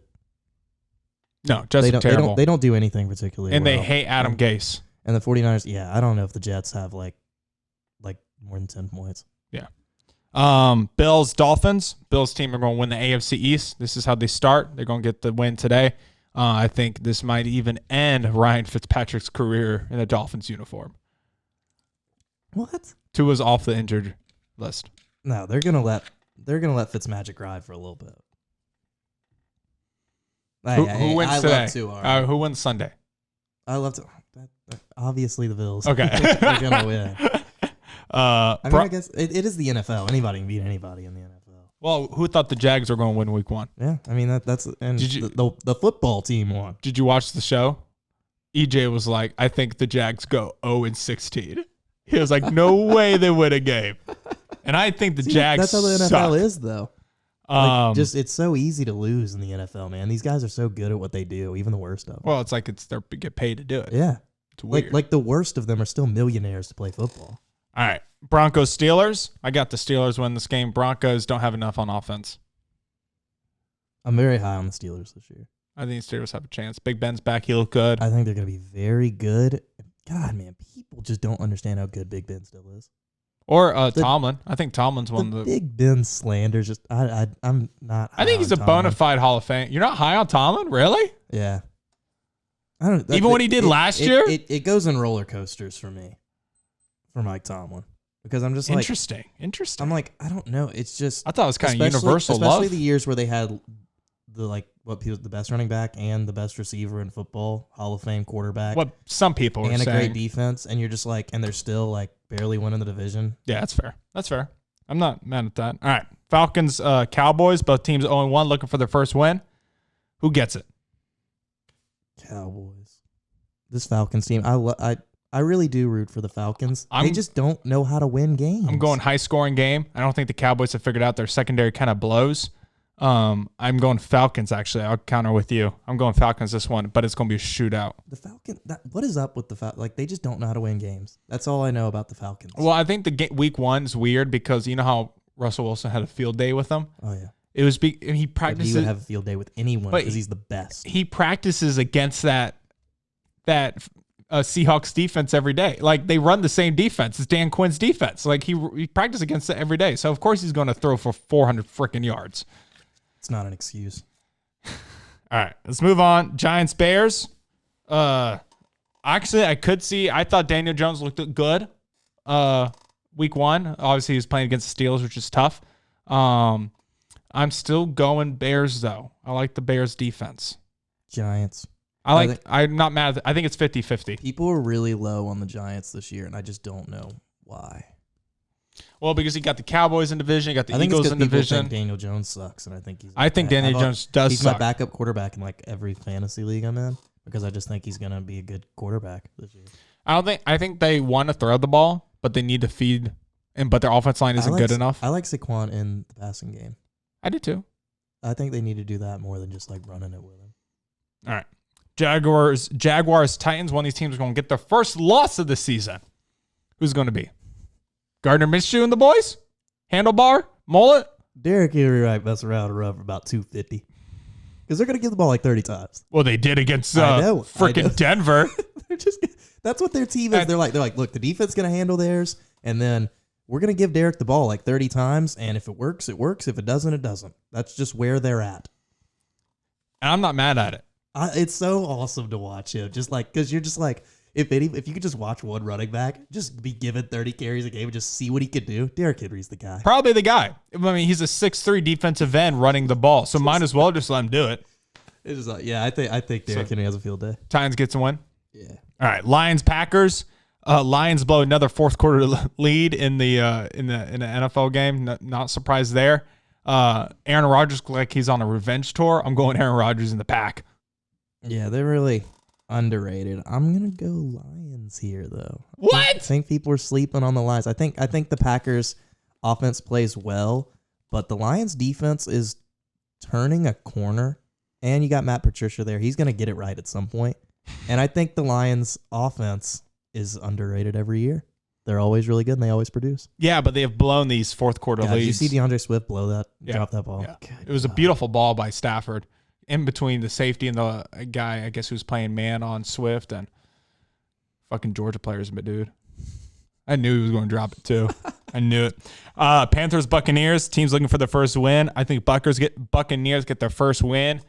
No, Jets are terrible. They don't do anything particularly and well. they hate Adam Gase. And the 49ers, I don't know if the Jets have like more than 10 points. Yeah. Bills, Dolphins. Bills team are going to win the AFC East. This is how they start. They're going to get the win today. I think this might even end Ryan Fitzpatrick's career in a Dolphins uniform. What? Tua's off the injured list. No, they're gonna let Fitzmagic ride for a little bit. Who wins today? Love Tua. Who wins Sunday? I love to. Obviously, the Bills. Okay. They're gonna win. I guess it is the NFL. Anybody can beat anybody in the NFL. Well, who thought the Jags were going to win week 1? Yeah, I mean that's and the football team won. Did you watch the show? EJ was like, I think the Jags go 0-16. He was like, no way they win a game. And I think the Jags That's how the NFL suck. is, though. Like, it's so easy to lose in the NFL, man. These guys are so good at what they do, even the worst of them. Well, it's like they get paid to do it. Yeah. It's weird. Like the worst of them are still millionaires to play football. All right. Broncos, Steelers. I got the Steelers win this game. Broncos don't have enough on offense. I'm very high on the Steelers this year. I think the Steelers have a chance. Big Ben's back. He looked good. I think they're going to be very good. God, man, people just don't understand how good Big Ben still is. Or Tomlin. I think Tomlin's one of the Big Ben slanders. Just I'm not. I think he's a bona fide Hall of Fame. You're not high on Tomlin, really? Yeah. I don't. Even what he did last year. It goes in roller coasters for me, for Mike Tomlin, because I'm just like interesting. I'm like I don't know. It's just I thought it was kind of universal love. Especially the years where they had the best running back and the best receiver in football, Hall of Fame quarterback. What some people are and saying. A great defense, and you're just like, and they're still like barely winning the division. Yeah, that's fair. That's fair. I'm not mad at that. All right, Falcons, Cowboys. Both teams 0-1, looking for their first win. Who gets it? Cowboys. This Falcons team, I really do root for the Falcons. They just don't know how to win games. I'm going high scoring game. I don't think the Cowboys have figured out their secondary kind of blows. I'm going Falcons, actually. I'll counter with you. I'm going Falcons this one, but it's going to be a shootout. The Falcons, what is up with the Falcons? Like, they just don't know how to win games. That's all I know about the Falcons. Well, I think week 1 is weird because you know how Russell Wilson had a field day with them? Oh, yeah. It was he practices. He would have a field day with anyone because he's the best. He practices against that Seahawks defense every day. Like, they run the same defense. It's Dan Quinn's defense. Like, he practices against it every day. So, of course, he's going to throw for 400 freaking yards. It's not an excuse. All right, let's move on. Giants, Bears. Actually, I thought Daniel Jones looked good week 1. Obviously, he was playing against the Steelers, which is tough. I'm still going Bears, though. I like the Bears defense. Giants. I'm not mad at it. I think it's 50-50. People are really low on the Giants this year, and I just don't know why. Well, because you got the Cowboys in division, you got the Eagles in division. Think Daniel Jones sucks, and I think Daniel Jones does he's suck. He's my backup quarterback in like every fantasy league I'm in because I just think he's gonna be a good quarterback this year. I think they want to throw the ball, but they need to feed, but their offense line isn't good enough. I like Saquon in the passing game. I do too. I think they need to do that more than just like running it with him. All right, Jaguars, Titans. One of these teams is going to get their first loss of the season. Who's going to be? Gardner Minshew and the boys? Handlebar? Mullet? Derrick Henry might mess around and run for about 250. Because they're going to give the ball like 30 times. Well, they did against freaking Denver. That's what their team is. They're like, look, the defense is going to handle theirs, and then we're going to give Derrick the ball like 30 times, and if it works, it works. If it doesn't, it doesn't. That's just where they're at. And I'm not mad at it. It's so awesome to watch him. Just like, because you're just like, if you could just watch one running back, just be given 30 carries a game and just see what he could do, Derrick Henry's the guy. Probably the guy. I mean, he's a 6'3" defensive end running the ball, so might as well just let him do it. It's just like, yeah, I think Derrick Henry has a field day. Titans gets a win. Yeah. All right, Lions, Packers. Lions blow another fourth quarter lead in the NFL game. Not surprised there. Aaron Rodgers looks like he's on a revenge tour. I'm going Aaron Rodgers in the pack. Yeah, they're really underrated. I'm gonna go Lions here, though. What? I think people are sleeping on the Lions. I think the Packers offense plays well, but the Lions defense is turning a corner. And you got Matt Patricia there. He's gonna get it right at some point. And I think the Lions offense is underrated every year. They're always really good and they always produce. Yeah, but they have blown these fourth quarter leads. Did you see DeAndre Swift drop that ball? Yeah. It was a beautiful ball by Stafford in between the safety and the guy, I guess, who's playing man on Swift and fucking Georgia players, but dude. I knew he was going to drop it too. I knew it. Panthers, Buccaneers, teams looking for their first win. I think Buccaneers get their first win.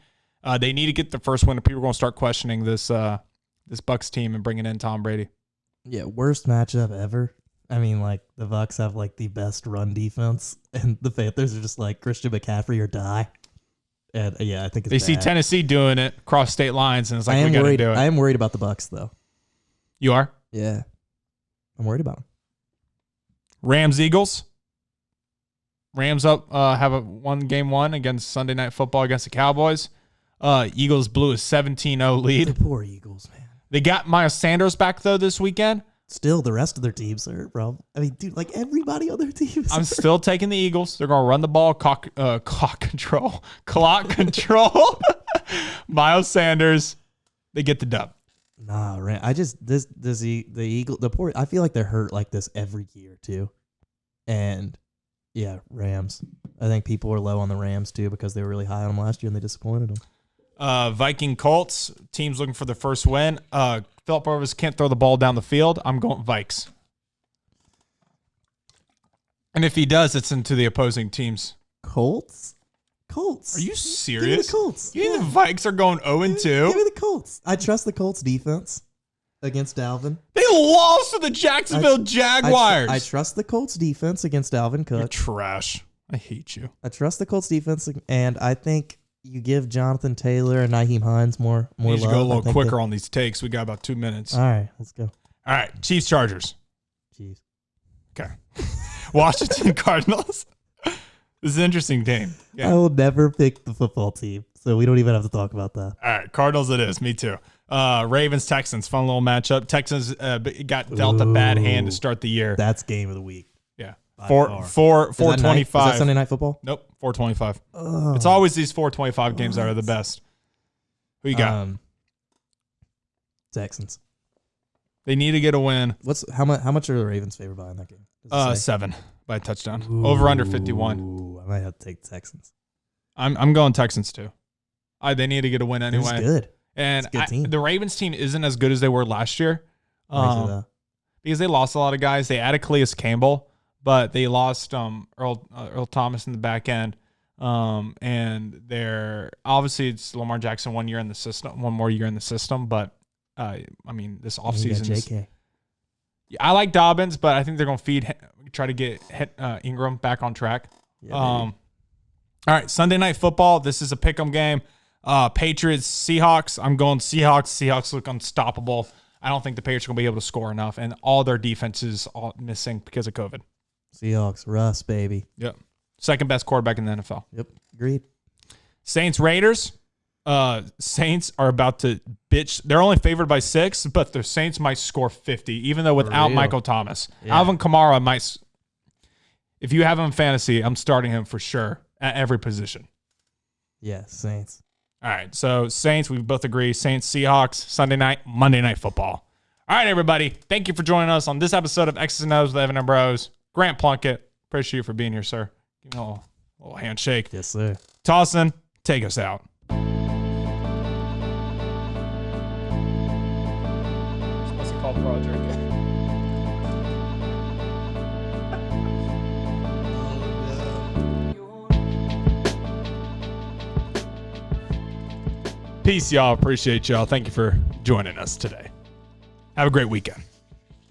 They need to get the first win, or people are going to start questioning this Bucs team and bringing in Tom Brady. Yeah, worst matchup ever. I mean, like, the Bucs have, like, the best run defense, and the Panthers are just like, Christian McCaffrey or die. And, yeah, I think it's They see Tennessee doing it across state lines, and it's like, we got to do it. I am worried about the Bucs, though. You are? Yeah. I'm worried about them. Rams, Eagles. Rams up, have a game one against Sunday Night Football against the Cowboys. Eagles blew a 17-0 lead. The poor Eagles, man. They got Miles Sanders back, though, this weekend. Still, the rest of their teams are, bro. I mean, dude, like everybody on their teams. I'm still taking the Eagles. They're going to run the ball, clock control. Miles Sanders, they get the dub. Nah, the Eagle, the poor. I feel like they're hurt like this every year too, and yeah, Rams. I think people are low on the Rams too because they were really high on them last year and they disappointed them. Viking Colts, teams looking for the first win. Philip Rivers can't throw the ball down the field. I'm going Vikes. And if he does, it's into the opposing team's. Colts? Are you serious? Give me the Colts. You think the Vikes are going 0-2? Give me the Colts. I trust the Colts defense against Dalvin. They lost to the Jacksonville Jaguars. I trust the Colts defense against Dalvin Cook. You're trash. I hate you. I trust the Colts defense, and I think you give Jonathan Taylor and Nyheim Hines more We need love. to go a little quicker on these takes. We got about 2 minutes. All right, let's go. All right, Chiefs Chargers. Jeez. Okay. Washington Cardinals. This is an interesting game. Yeah. I will never pick the football team, so we don't even have to talk about that. All right, Cardinals it is. Me too. Ravens Texans, fun little matchup. Texans got dealt a bad hand to start the year. That's game of the week. Yeah. By 425. Is that Sunday Night Football? Nope. 425. Oh. It's always these 425 games that are the best. Who you got? Texans. They need to get a win. How much are the Ravens favored by in that game? 7 by a touchdown. Over under 51. Ooh, I might have to take the Texans. I'm going Texans too. They need to get a win anyway. It's good. And It's a good team. the Ravens team isn't as good as they were last year. Because they lost a lot of guys. They added Calais Campbell, but they lost Earl Thomas in the back end. And they're obviously it's Lamar Jackson 1 year in the system, one more year in the system. But this offseason, JK. I like Dobbins, but I think they're going to try to get Ingram back on track. Yeah, All right, Sunday Night Football. This is a pick'em game. Patriots Seahawks. I'm going Seahawks. Seahawks look unstoppable. I don't think the Patriots are going to be able to score enough, and all their defenses are missing because of COVID. Seahawks, Russ, baby. Yep. Second best quarterback in the NFL. Yep, agreed. Saints Raiders. Saints are about to bitch. They're only favored by 6, but the Saints might score 50, even though without Michael Thomas. Yeah. Alvin Kamara might. If you have him in fantasy, I'm starting him for sure at every position. Yeah, Saints. All right, so Saints, we both agree. Saints, Seahawks, Sunday night, Monday Night Football. All right, everybody. Thank you for joining us on this episode of X's and O's with Evan and Bros. Grant Plunkett, appreciate you for being here, sir. Give me a little handshake. Yes, sir. Tossin, take us out. What's it called, Project? Peace, y'all. Appreciate y'all. Thank you for joining us today. Have a great weekend.